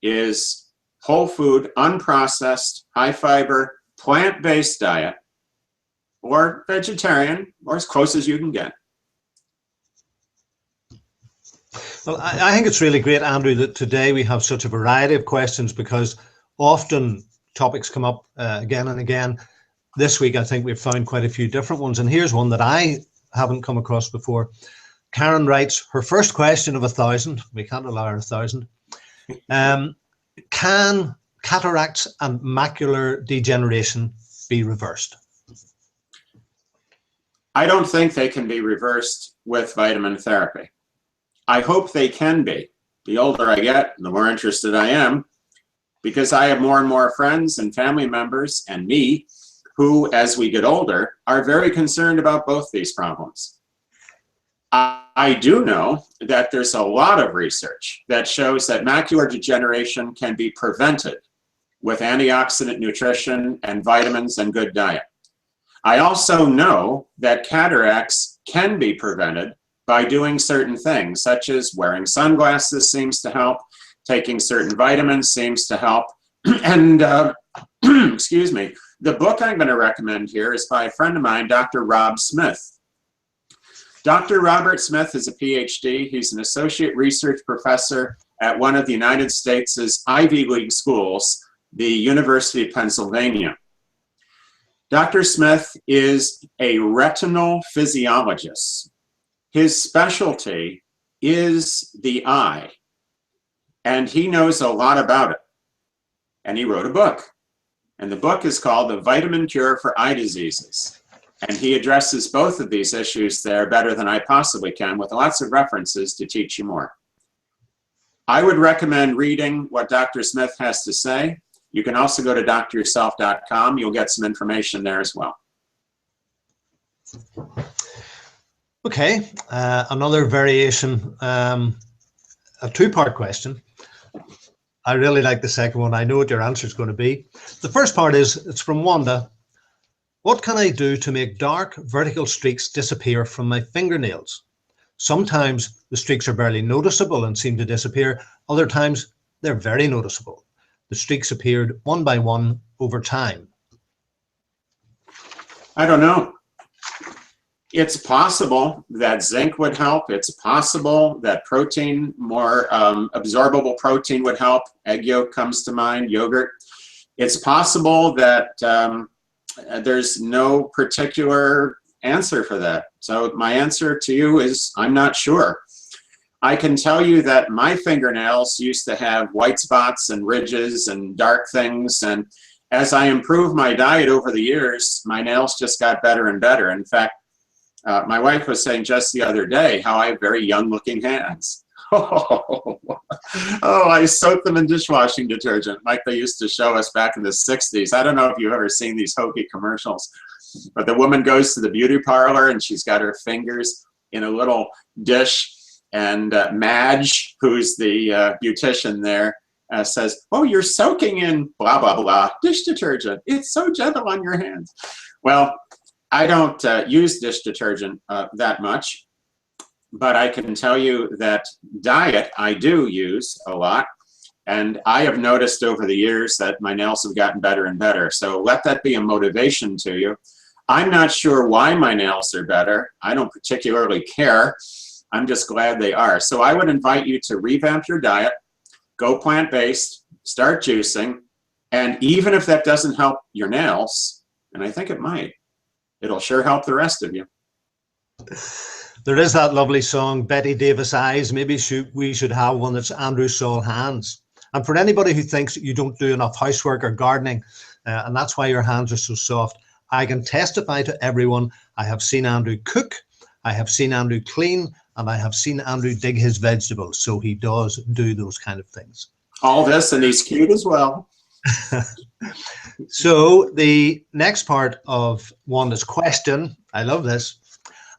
is whole food, unprocessed, high fiber, plant-based diet, or vegetarian, or as close as you can get. Well, I think it's really great, Andrew, that today we have such a variety of questions, because often topics come up again and again. This week, I think we've found quite a few different ones. And here's one that I haven't come across before. Karen writes, her first question of 1,000, we can't allow her 1,000. Can cataracts and macular degeneration be reversed? I don't think they can be reversed with vitamin therapy. I hope they can be. The older I get, the more interested I am, because I have more and more friends and family members and me who, as we get older, are very concerned about both these problems. I do know that there's a lot of research that shows that macular degeneration can be prevented with antioxidant nutrition and vitamins and good diet. I also know that cataracts can be prevented by doing certain things, such as wearing sunglasses seems to help, taking certain vitamins seems to help. And excuse me, the book I'm going to recommend here is by a friend of mine, Dr. Rob Smith. Dr. Robert Smith is a PhD. He's an associate research professor at one of the United States' Ivy League schools, the University of Pennsylvania. Dr. Smith is a retinal physiologist. His specialty is the eye, and he knows a lot about it. And he wrote a book, and the book is called The Vitamin Cure for Eye Diseases. And he addresses both of these issues there better than I possibly can, with lots of references to teach you more. I would recommend reading what Dr. Smith has to say. You can also go to dryourself.com. You'll get some information there as well. Okay, another variation, a two-part question. I really like the second one. I know what your answer is going to be. The first part is, it's from Wanda. What can I do to make dark vertical streaks disappear from my fingernails? Sometimes the streaks are barely noticeable and seem to disappear. Other times they're very noticeable. The streaks appeared one by one over time. I don't know. It's possible that zinc would help. It's possible that protein, more absorbable protein would help. Egg yolk comes to mind, yogurt. It's possible that there's no particular answer for that. So my answer to you is I'm not sure. I can tell you that my fingernails used to have white spots and ridges and dark things. And as I improved my diet over the years, my nails just got better and better. In fact, my wife was saying just the other day how I have very young looking hands. Oh, I soak them in dishwashing detergent like they used to show us back in the 60s. I don't know if you've ever seen these hokey commercials, but the woman goes to the beauty parlor and she's got her fingers in a little dish, and Madge, who's the beautician there, says, oh, you're soaking in blah, blah, blah, dish detergent. It's so gentle on your hands. Well, I don't use dish detergent that much, but I can tell you that diet I do use a lot. And I have noticed over the years that my nails have gotten better and better. So let that be a motivation to you. I'm not sure why my nails are better. I don't particularly care. I'm just glad they are. So I would invite you to revamp your diet, go plant-based, start juicing, and even if that doesn't help your nails, and I think it might, it'll sure help the rest of you. There is that lovely song, Betty Davis Eyes. Maybe we should have one that's Andrew Saul Hands. And for anybody who thinks you don't do enough housework or gardening, and that's why your hands are so soft, I can testify to everyone, I have seen Andrew cook, I have seen Andrew clean, and I have seen Andrew dig his vegetables. So he does do those kind of things. All this, and he's cute as well. So the next part of Wanda's question, I love this.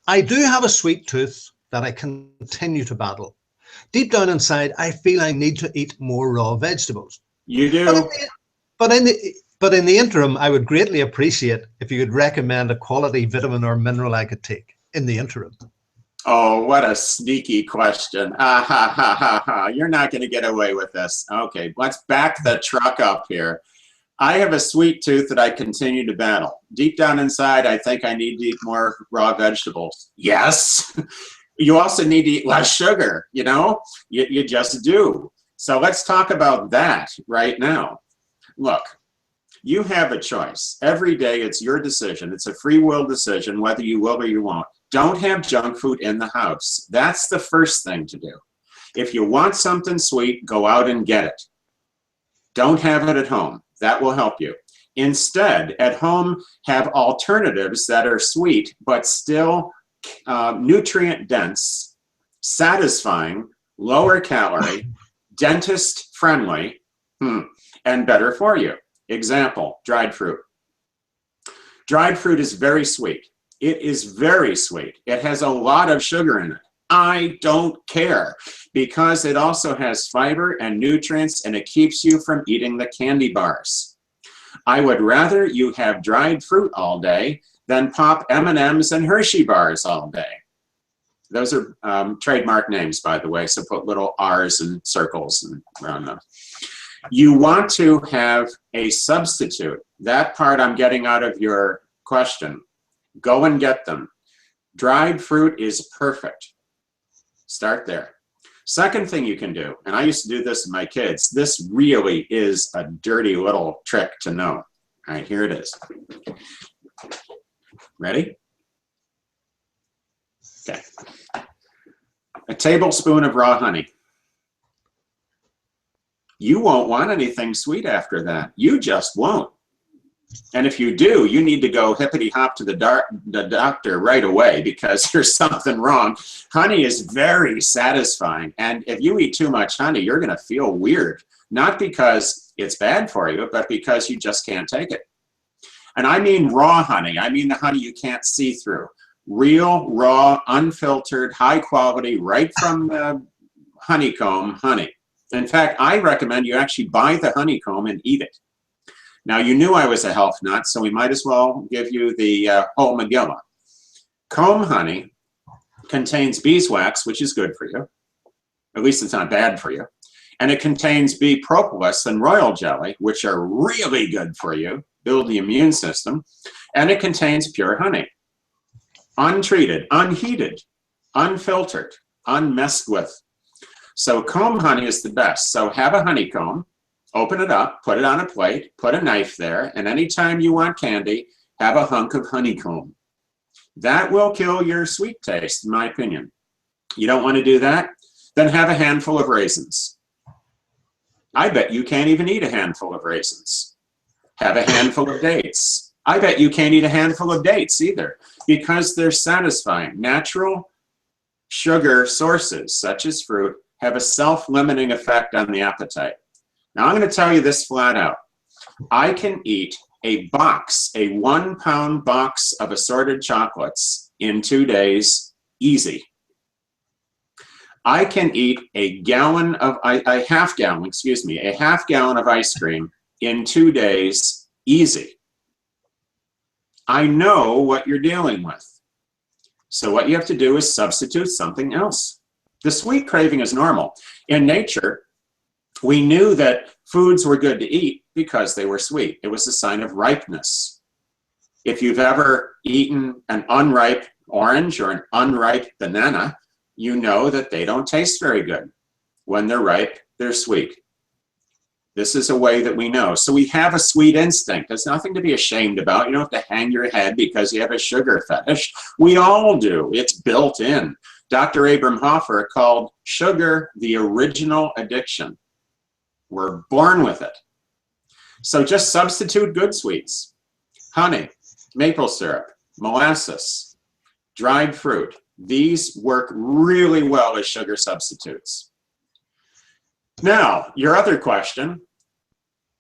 I do have a sweet tooth that I continue to battle. Deep down inside, I feel I need to eat more raw vegetables. You do. But in the interim, I would greatly appreciate if you could recommend a quality vitamin or mineral I could take in the interim. Oh, what a sneaky question. Ah, ha, ha, ha, ha. You're not going to get away with this. Okay, let's back the truck up here. I have a sweet tooth that I continue to battle. Deep down inside, I think I need to eat more raw vegetables. Yes. You also need to eat less sugar, you know? You just do. So let's talk about that right now. Look, you have a choice. Every day it's your decision. It's a free will decision whether you will or you won't. Don't have junk food in the house. That's the first thing to do. If you want something sweet, go out and get it. Don't have it at home. That will help you. Instead, at home, have alternatives that are sweet, but still nutrient dense, satisfying, lower calorie, dentist friendly, and better for you. Example, dried fruit. Dried fruit is very sweet. It is very sweet. It has a lot of sugar in it. I don't care because it also has fiber and nutrients and it keeps you from eating the candy bars. I would rather you have dried fruit all day than pop M&Ms and Hershey bars all day. Those are trademark names, by the way, so put little R's and circles around them. You want to have a substitute. That part I'm getting out of your question. Go and get them. Dried fruit is perfect. Start there. Second thing you can do, and I used to do this with my kids, this really is a dirty little trick to know. All right, here it is. Ready? Okay. A tablespoon of raw honey. You won't want anything sweet after that. You just won't. And if you do, you need to go hippity hop to the doctor right away because there's something wrong. Honey is very satisfying. And if you eat too much honey, you're going to feel weird. Not because it's bad for you, but because you just can't take it. And I mean raw honey. I mean the honey you can't see through. Real, raw, unfiltered, high quality, right from the honeycomb honey. In fact, I recommend you actually buy the honeycomb and eat it. Now, you knew I was a health nut, so we might as well give you the whole Megillah. Comb honey contains beeswax, which is good for you. At least it's not bad for you. And it contains bee propolis and royal jelly, which are really good for you, build the immune system. And it contains pure honey. Untreated, unheated, unfiltered, unmessed with. So comb honey is the best. So have a honeycomb. Open it up, put it on a plate, put a knife there, and anytime you want candy, have a hunk of honeycomb. That will kill your sweet taste, in my opinion. You don't want to do that? Then have a handful of raisins. I bet you can't even eat a handful of raisins. Have a handful of dates. I bet you can't eat a handful of dates either because they're satisfying. Natural sugar sources, such as fruit, have a self-limiting effect on the appetite. Now, I'm going to tell you this flat out. I can eat a box, a 1-pound box of assorted chocolates in 2 days, easy. I can eat a half gallon of ice cream in 2 days, easy. I know what you're dealing with. So what you have to do is substitute something else. The sweet craving is normal. In nature, We knew that foods were good to eat because they were sweet. It was a sign of ripeness. If you've ever eaten an unripe orange or an unripe banana, you know that they don't taste very good. When they're ripe, they're sweet. This is a way that we know. So we have a sweet instinct. There's nothing to be ashamed about. You don't have to hang your head because you have a sugar fetish. We all do. It's built in. Dr. Abram Hoffer called sugar the original addiction. We're born with it. So just substitute good sweets. Honey, maple syrup, molasses, dried fruit. These work really well as sugar substitutes. Now, your other question,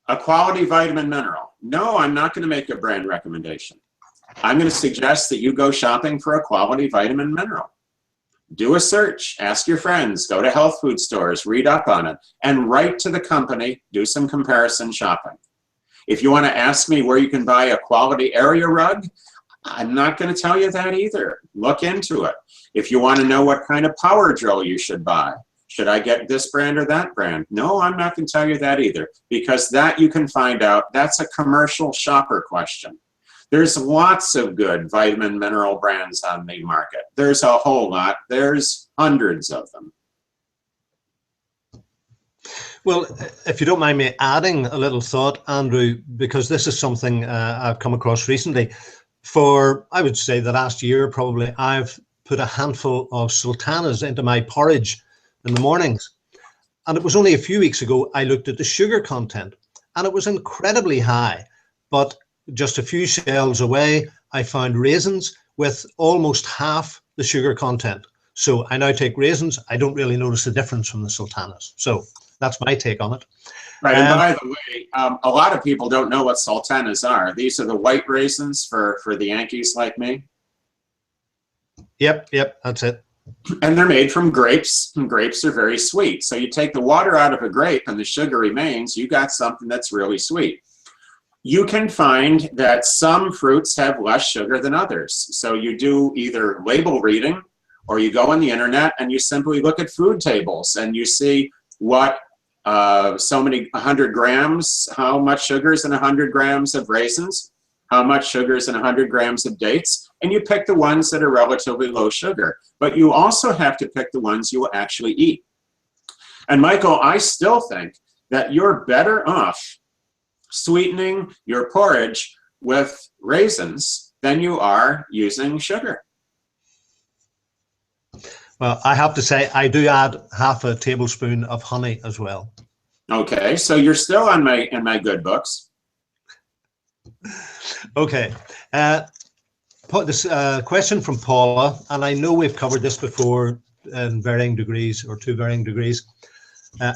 a quality vitamin mineral. No, I'm not going to make a brand recommendation. I'm going to suggest that you go shopping for a quality vitamin mineral. Do a search, ask your friends, go to health food stores, read up on it, and write to the company, do some comparison shopping. If you want to ask me where you can buy a quality area rug, I'm not going to tell you that either. Look into it. If you want to know what kind of power drill you should buy, should I get this brand or that brand? No, I'm not going to tell you that either, because that you can find out, that's a commercial shopper question. There's lots of good vitamin mineral brands on the market. There's a whole lot. There's hundreds of them. Well, if you don't mind me adding a little thought, Andrew, because this is something I've come across recently. For, I would say, the last year probably, I've put a handful of sultanas into my porridge in the mornings. And it was only a few weeks ago I looked at the sugar content, and it was incredibly high. But just a few shelves away, I found raisins with almost half the sugar content. So I now take raisins. I don't really notice the difference from the sultanas. So that's my take on it. Right, and by the way, a lot of people don't know what sultanas are. These are the white raisins for the Yankees like me. Yep, that's it. And they're made from grapes, and grapes are very sweet. So you take the water out of a grape and the sugar remains, you got something that's really sweet. You can find that some fruits have less sugar than others. So you do either label reading, or you go on the internet and you simply look at food tables and you see what so many 100 grams, how much sugar is in 100 grams of raisins, how much sugar is in 100 grams of dates, and you pick the ones that are relatively low sugar. But you also have to pick the ones you will actually eat. And Michael, I still think that you're better off sweetening your porridge with raisins than you are using sugar. Well, I have to say, I do add half a tablespoon of honey as well. Okay, so you're still on in my good books. Okay, this question from Paula, and I know we've covered this before in varying degrees or to varying degrees.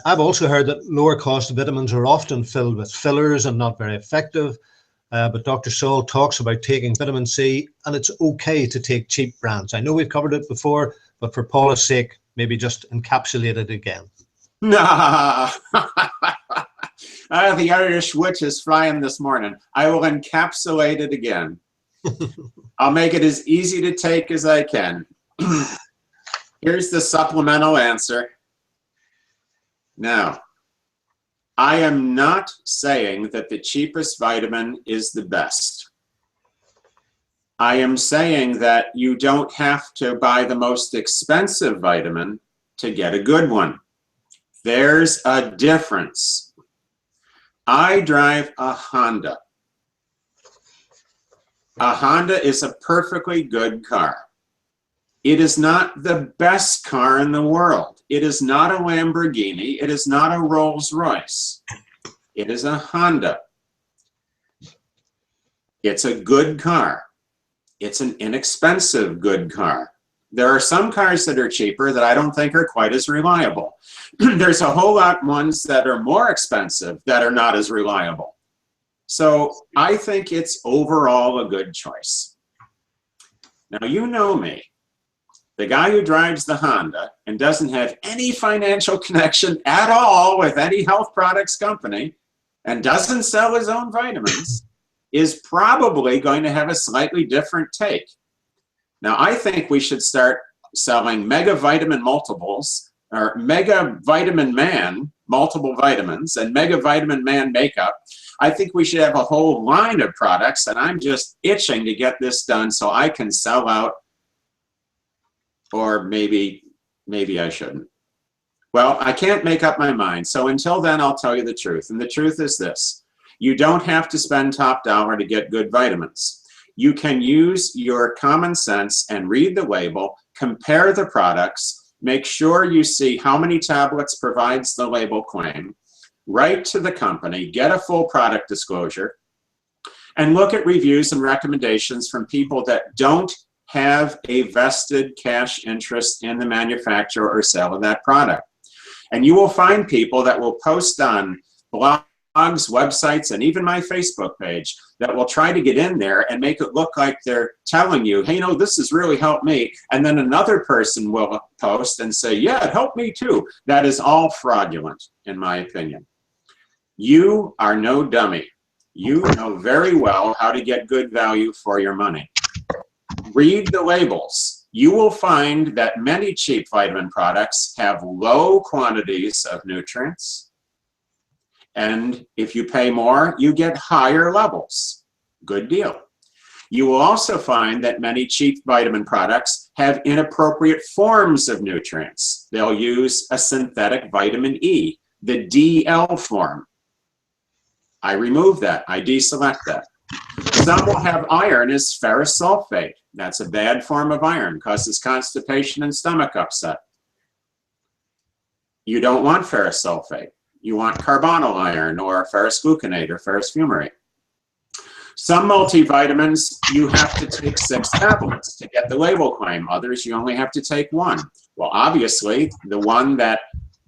I've also heard that lower cost vitamins are often filled with fillers and not very effective. But Dr. Saul talks about taking vitamin C, and it's okay to take cheap brands. I know we've covered it before, but for Paula's sake, maybe just encapsulate it again. Nah. The Irish witch is flying this morning. I will encapsulate it again. I'll make it as easy to take as I can. Here's the supplemental answer. Now, I am not saying that the cheapest vitamin is the best. I am saying that you don't have to buy the most expensive vitamin to get a good one. There's a difference. I drive a Honda. A Honda is a perfectly good car. It is not the best car in the world. It is not a Lamborghini. It is not a Rolls-Royce. It is a Honda. It's a good car. It's an inexpensive good car. There are some cars that are cheaper that I don't think are quite as reliable. There's a whole lot ones that are more expensive that are not as reliable. So I think it's overall a good choice. Now, you know me. The guy who drives the Honda and doesn't have any financial connection at all with any health products company and doesn't sell his own vitamins is probably going to have a slightly different take. Now, I think we should start selling mega vitamin multiples or mega vitamin man multiple vitamins and Mega Vitamin Man makeup. I think we should have a whole line of products, and I'm just itching to get this done so I can sell out. Or maybe I shouldn't. Well, I can't make up my mind. So until then, I'll tell you the truth. And the truth is this: you don't have to spend top dollar to get good vitamins. You can use your common sense and read the label, compare the products, make sure you see how many tablets provides the label claim, write to the company, get a full product disclosure, and look at reviews and recommendations from people that don't have a vested cash interest in the manufacture or sale of that product. And you will find people that will post on blogs, websites, and even my Facebook page that will try to get in there and make it look like they're telling you, hey, this has really helped me. And then another person will post and say, yeah, it helped me too. That is all fraudulent, in my opinion. You are no dummy. You know very well how to get good value for your money. Read the labels. You will find that many cheap vitamin products have low quantities of nutrients. And if you pay more, you get higher levels. Good deal. You will also find that many cheap vitamin products have inappropriate forms of nutrients. They'll use a synthetic vitamin E, the DL form. I remove that. I deselect that. Some will have iron as ferrous sulfate. That's a bad form of iron, causes constipation and stomach upset. You don't want ferrous sulfate. You want carbonyl iron or ferrous gluconate or ferrous fumarate. Some multivitamins, you have to take 6 tablets to get the label claim. Others, you only have to take 1. Well, obviously, the one that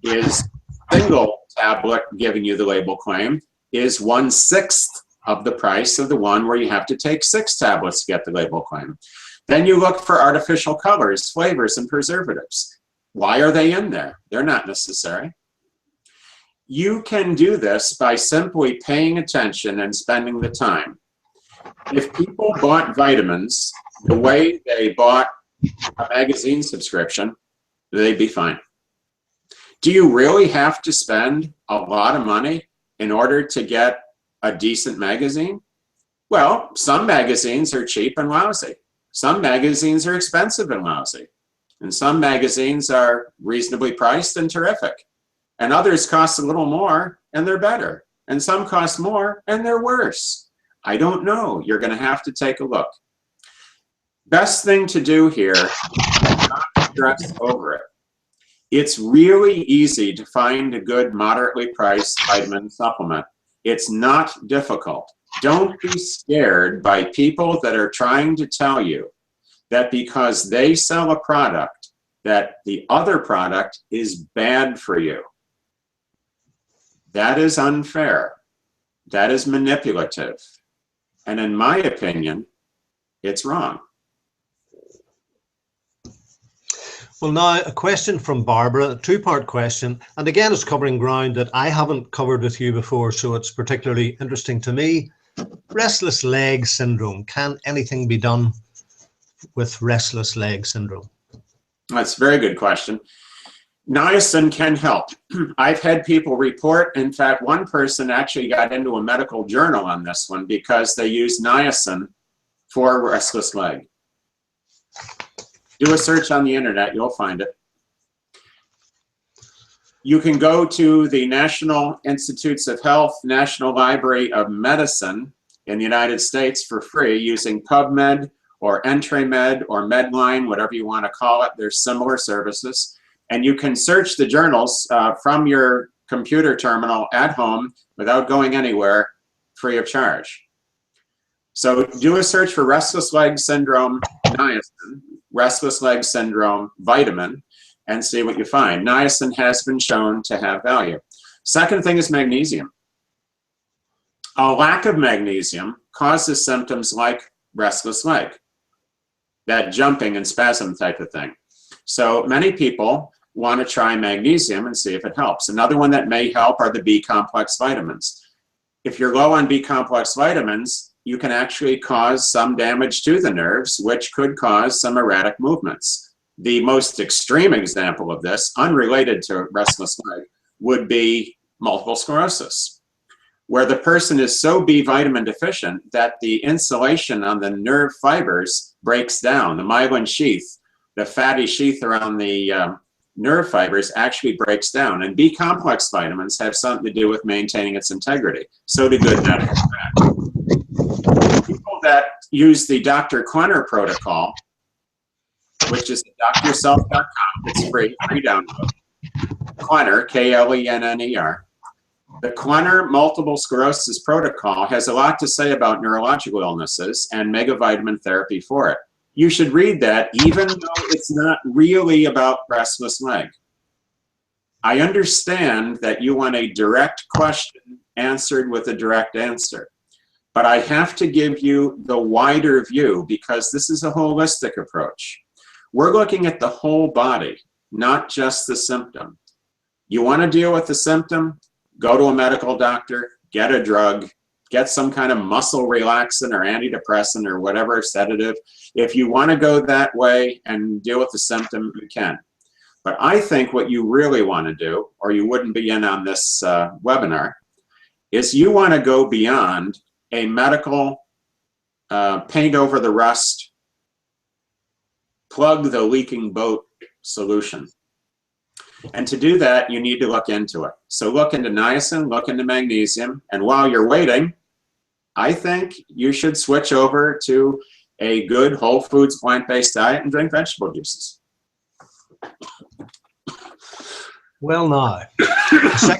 is single tablet giving you the label claim is 1/6 of the price of the one where you have to take 6 tablets to get the label claim. Then you look for artificial colors, flavors, and preservatives. Why are they in there? They're not necessary. You can do this by simply paying attention and spending the time. If people bought vitamins the way they bought a magazine subscription, they'd be fine. Do you really have to spend a lot of money in order to get a decent magazine? Well, some magazines are cheap and lousy. Some magazines are expensive and lousy. And some magazines are reasonably priced and terrific. And others cost a little more and they're better. And some cost more and they're worse. I don't know. You're going to have to take a look. Best thing to do here is not stress over it. It's really easy to find a good, moderately priced vitamin supplement. It's not difficult. Don't be scared by people that are trying to tell you that because they sell a product, that the other product is bad for you. That is unfair. That is manipulative. And in my opinion, it's wrong. Well, now a question from Barbara, a 2-part question. And again, it's covering ground that I haven't covered with you before, so it's particularly interesting to me. Restless leg syndrome. Can anything be done with restless leg syndrome? That's a very good question. Niacin can help. I've had people report, in fact, one person actually got into a medical journal on this one because they used niacin for restless leg. Do a search on the internet, you'll find it. You can go to the National Institutes of Health, National Library of Medicine in the United States for free using PubMed or EntreMed or Medline, whatever you want to call it. There's similar services. And you can search the journals from your computer terminal at home without going anywhere, free of charge. So do a search for restless leg syndrome niacin, restless leg syndrome vitamin, and see what you find. Niacin has been shown to have value. Second thing is magnesium. A lack of magnesium causes symptoms like restless leg, that jumping and spasm type of thing. So many people want to try magnesium and see if it helps. Another one that may help are the B-complex vitamins. If you're low on B-complex vitamins, you can actually cause some damage to the nerves, which could cause some erratic movements. The most extreme example of this, unrelated to restless leg, would be multiple sclerosis, where the person is so B vitamin deficient that the insulation on the nerve fibers breaks down. The myelin sheath, the fatty sheath around the nerve fibers actually breaks down. And B complex vitamins have something to do with maintaining its integrity. So do good natural fat. People that use the Dr. Klenner protocol, which is at drself.com, it's free download. Klenner, K-L-E-N-N-E-R. The Klenner multiple sclerosis protocol has a lot to say about neurological illnesses and megavitamin therapy for it. You should read that, even though it's not really about restless leg. I understand that you want a direct question answered with a direct answer, but I have to give you the wider view because this is a holistic approach. We're looking at the whole body, not just the symptom. You want to deal with the symptom? Go to a medical doctor, get a drug, get some kind of muscle relaxant or antidepressant or whatever sedative. If you want to go that way and deal with the symptom, you can. But I think what you really want to do, or you wouldn't be in on this webinar, is you want to go beyond a medical paint over the rust, plug the leaking boat solution. And to do that, you need to look into it. So look into niacin, look into magnesium, and while you're waiting, I think you should switch over to a good whole foods plant-based diet and drink vegetable juices. Well, now, the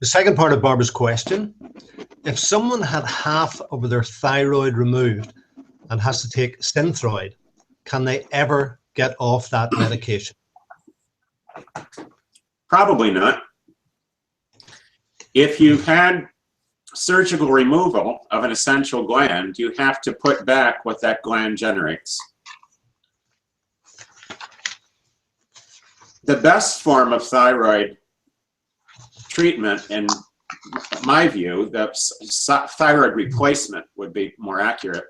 second part of Barbara's question, if someone had half of their thyroid removed and has to take Synthroid, can they ever get off that medication? Probably not. If you've had surgical removal of an essential gland, you have to put back what that gland generates. The best form of thyroid treatment, in my view, the thyroid replacement would be more accurate,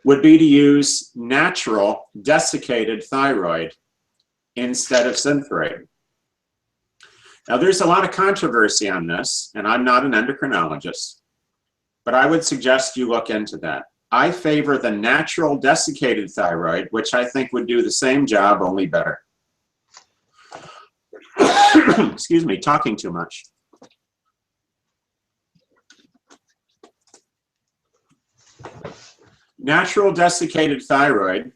would be to use natural desiccated thyroid instead of Synthroid. Now, there's a lot of controversy on this, and I'm not an endocrinologist, but I would suggest you look into that. I favor the natural desiccated thyroid, which I think would do the same job, only better. Excuse me, talking too much. Natural desiccated thyroid,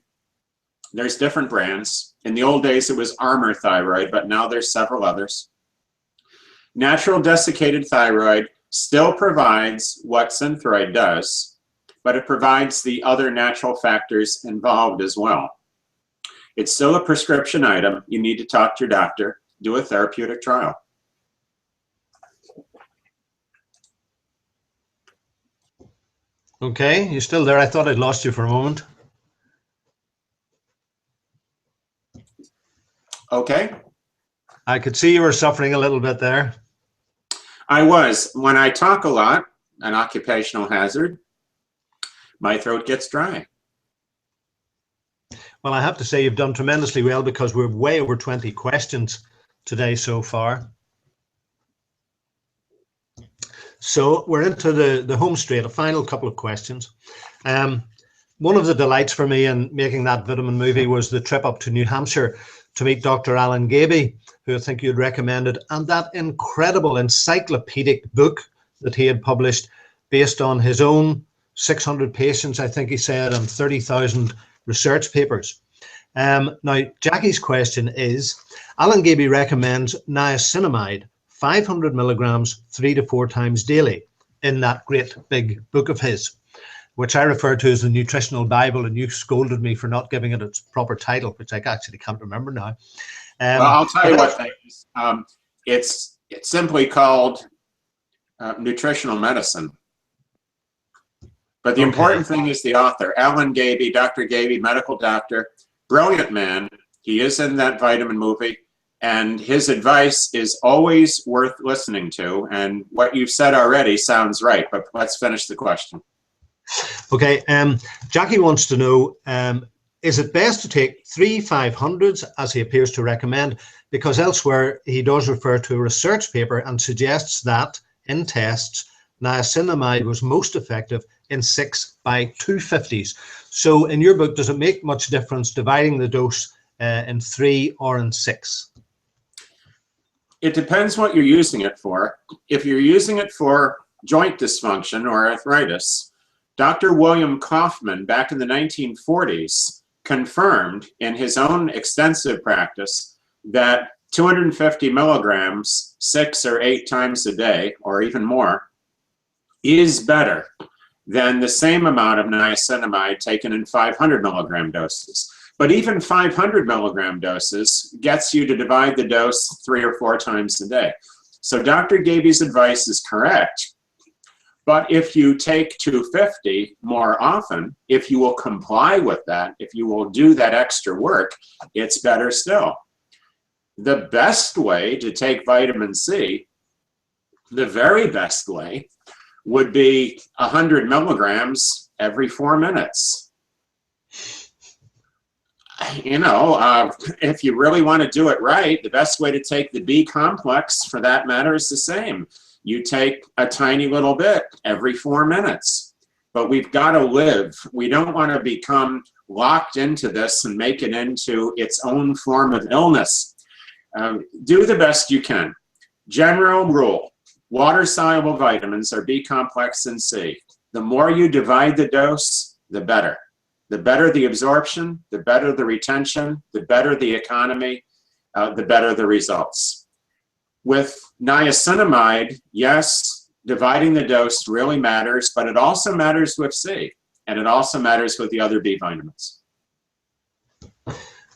there's different brands. In the old days, it was Armour Thyroid, but now there's several others. Natural desiccated thyroid still provides what Synthroid does, but it provides the other natural factors involved as well. It's still a prescription item. You need to talk to your doctor, do a therapeutic trial. Okay, you still there? I thought I'd lost you for a moment. Okay. I could see you were suffering a little bit there. I was. When I talk a lot, an occupational hazard, my throat gets dry. Well, I have to say you've done tremendously well because we're way over 20 questions today so far. So we're into the home straight, a final couple of questions. One of the delights for me in making that vitamin movie was the trip up to New Hampshire to meet Dr. Alan Gaby, who I think you'd recommended, and that incredible encyclopedic book that he had published based on his own 600 patients, I think he said, and 30,000 research papers. Now, Jackie's question is, Alan Gaby recommends niacinamide, 500 milligrams, 3 to 4 times daily in that great big book of his, which I refer to as the Nutritional Bible, and you scolded me for not giving it its proper title, which I actually can't remember now. Well, I'll tell you what things. It's simply called nutritional medicine. But the important thing is the author, Alan Gaby, Dr. Gaby, medical doctor, brilliant man. He is in that vitamin movie, and his advice is always worth listening to. And what you've said already sounds right, but let's finish the question. Okay, Jackie wants to know, Is it best to take 3 500s, as he appears to recommend, because elsewhere he does refer to a research paper and suggests that, in tests, niacinamide was most effective in 6 by 250s. So in your book, does it make much difference dividing the dose in 3 or in 6? It depends what you're using it for. If you're using it for joint dysfunction or arthritis, Dr. William Kaufman, back in the 1940s, confirmed in his own extensive practice that 250 milligrams 6 or 8 times a day, or even more, is better than the same amount of niacinamide taken in 500 milligram doses. But even 500 milligram doses gets you to divide the dose 3 or 4 times a day. So Dr. Gaby's advice is correct. But if you take 250 more often, if you will comply with that, if you will do that extra work, it's better still. The best way to take vitamin C, the very best way, would be 100 milligrams every 4 minutes. You know, if you really want to do it right, the best way to take the B complex, for that matter, is the same. You take a tiny little bit every 4 minutes. But we've got to live. We don't want to become locked into this and make it into its own form of illness. Do the best you can. General rule: water-soluble vitamins are B complex and C. The more you divide the dose, the better. The better the absorption, the better the retention, the better the economy, the better the results. With niacinamide, yes, dividing the dose really matters, but it also matters with C, and it also matters with the other B vitamins.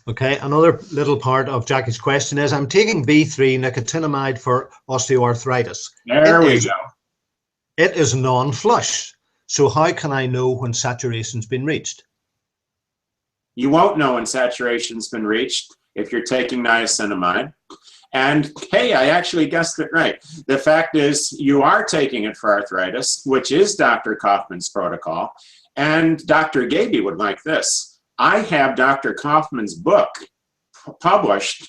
Okay, another little part of Jackie's question is, I'm taking B3 nicotinamide for osteoarthritis. There we go. It is non-flush. So how can I know when saturation's been reached? You won't know when saturation's been reached if you're taking niacinamide. And hey, I actually guessed it right. The fact is, you are taking it for arthritis, which is Dr. Kaufman's protocol. And Dr. Gaby would like this. I have Dr. Kaufman's book published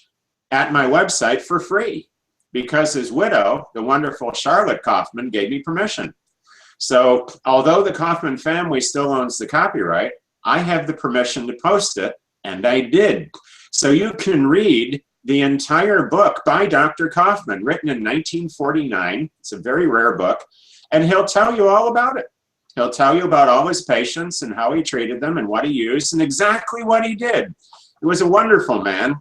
at my website for free because his widow, the wonderful Charlotte Kaufman, gave me permission. So although the Kaufman family still owns the copyright, I have the permission to post it, and I did. So you can read the entire book by Dr. Kaufman, written in 1949. It's a very rare book, and he'll tell you all about it. He'll tell you about all his patients and how he treated them and what he used and exactly what he did. He was a wonderful man.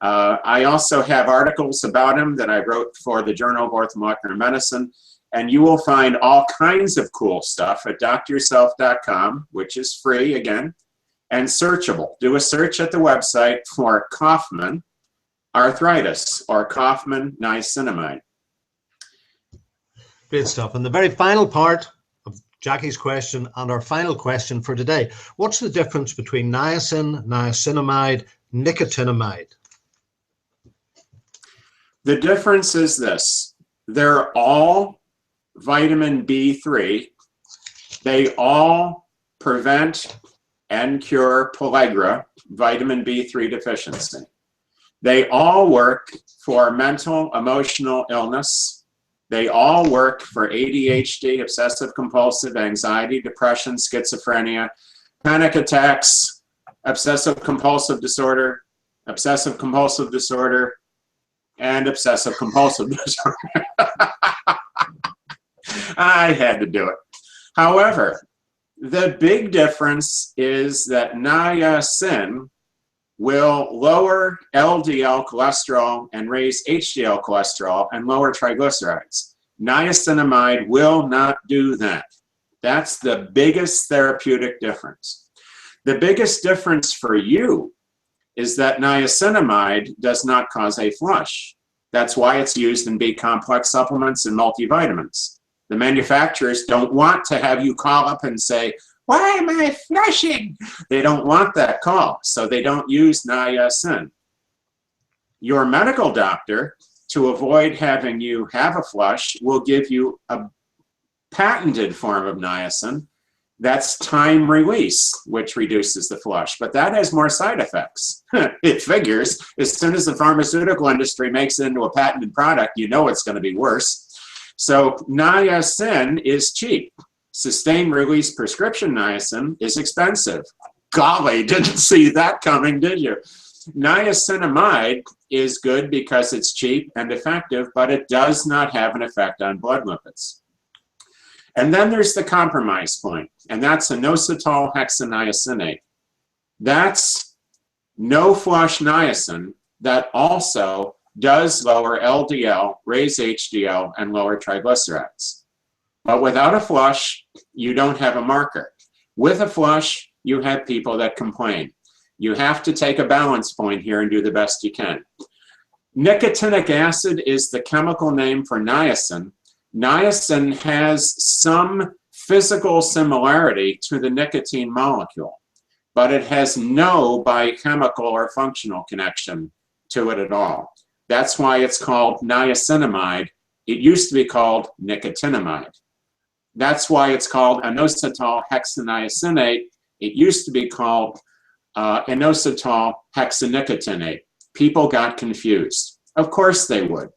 I also have articles about him that I wrote for the Journal of Orthomolecular Medicine, and you will find all kinds of cool stuff at dryourself.com, which is free again, and searchable. Do a search at the website for Kaufman arthritis or Kaufman niacinamide. Great stuff. And the very final part of Jackie's question and our final question for today: what's the difference between niacin, niacinamide, nicotinamide? The difference is this: they're all vitamin B3. They all prevent and cure pellagra, vitamin B3 deficiency. They all work for mental, emotional illness. They all work for ADHD, obsessive compulsive, anxiety, depression, schizophrenia, panic attacks, obsessive compulsive disorder, and obsessive compulsive disorder. I had to do it. However, the big difference is that niacin will lower LDL cholesterol and raise HDL cholesterol and lower triglycerides. Niacinamide will not do that. That's the biggest therapeutic difference. The biggest difference for you is that niacinamide does not cause a flush. That's why it's used in B complex supplements and multivitamins. The manufacturers don't want to have you call up and say, "Why am I flushing?" They don't want that call, so they don't use niacin. Your medical doctor, to avoid having you have a flush, will give you a patented form of niacin That's time release, which reduces the flush, but that has more side effects. It figures as soon as the pharmaceutical industry makes it into a patented product, you know it's going to be worse. So niacin is cheap. Sustained release prescription niacin is expensive. Golly, didn't see that coming, did you? Niacinamide is good because it's cheap and effective, but it does not have an effect on blood lipids. And then there's the compromise point, and that's inositol hexaniacinate. That's no flush niacin that also does lower LDL, raise HDL, and lower triglycerides. But without a flush, you don't have a marker. With a flush, you have people that complain. You have to take a balance point here and do the best you can. Nicotinic acid is the chemical name for niacin. Niacin has some physical similarity to the nicotine molecule, but it has no biochemical or functional connection to it at all. That's why it's called niacinamide. It used to be called nicotinamide. That's why it's called inositol hexaniacinate. It used to be called inositol hexanicotinate. People got confused. Of course they would.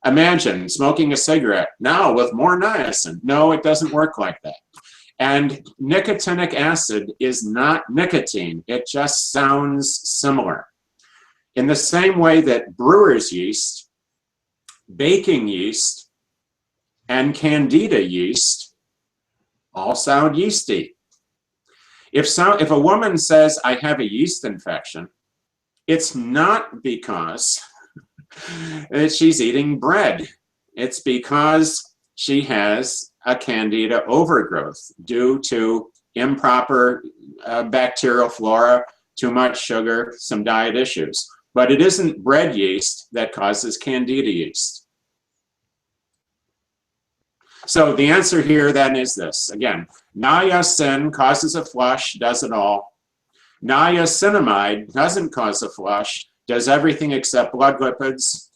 Imagine smoking a cigarette now with more niacin. No, it doesn't work like that. And nicotinic acid is not nicotine. It just sounds similar. In the same way that brewer's yeast, baking yeast, and candida yeast all sound yeasty. If a woman says, I have a yeast infection, it's not because she's eating bread. It's because she has a candida overgrowth due to improper bacterial flora, too much sugar, some diet issues. But it isn't bread yeast that causes candida yeast. So the answer here then is this. Again, niacin causes a flush, does it all. Niacinamide doesn't cause a flush, does everything except blood lipids.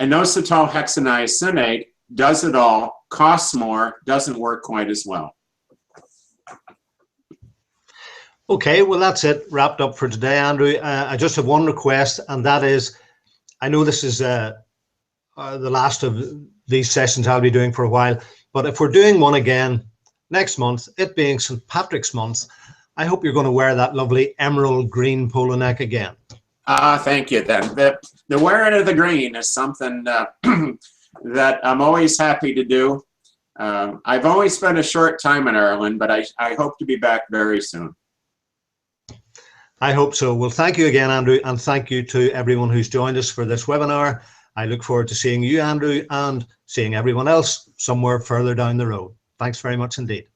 Inositol hexaniacinate does it all, costs more, doesn't work quite as well. Okay, well, that's it, wrapped up for today, Andrew. I just have one request, and that is, I know this is the last of these sessions I'll be doing for a while, but if we're doing one again next month, it being St. Patrick's month, I hope you're going to wear that lovely emerald green polo neck again. Thank you then. The wearing of the green is something that I'm always happy to do. I've only spent a short time in Ireland, but I hope to be back very soon. I hope so. Well, thank you again, Andrew, and thank you to everyone who's joined us for this webinar. I look forward to seeing you, Andrew, and seeing everyone else somewhere further down the road. Thanks very much indeed.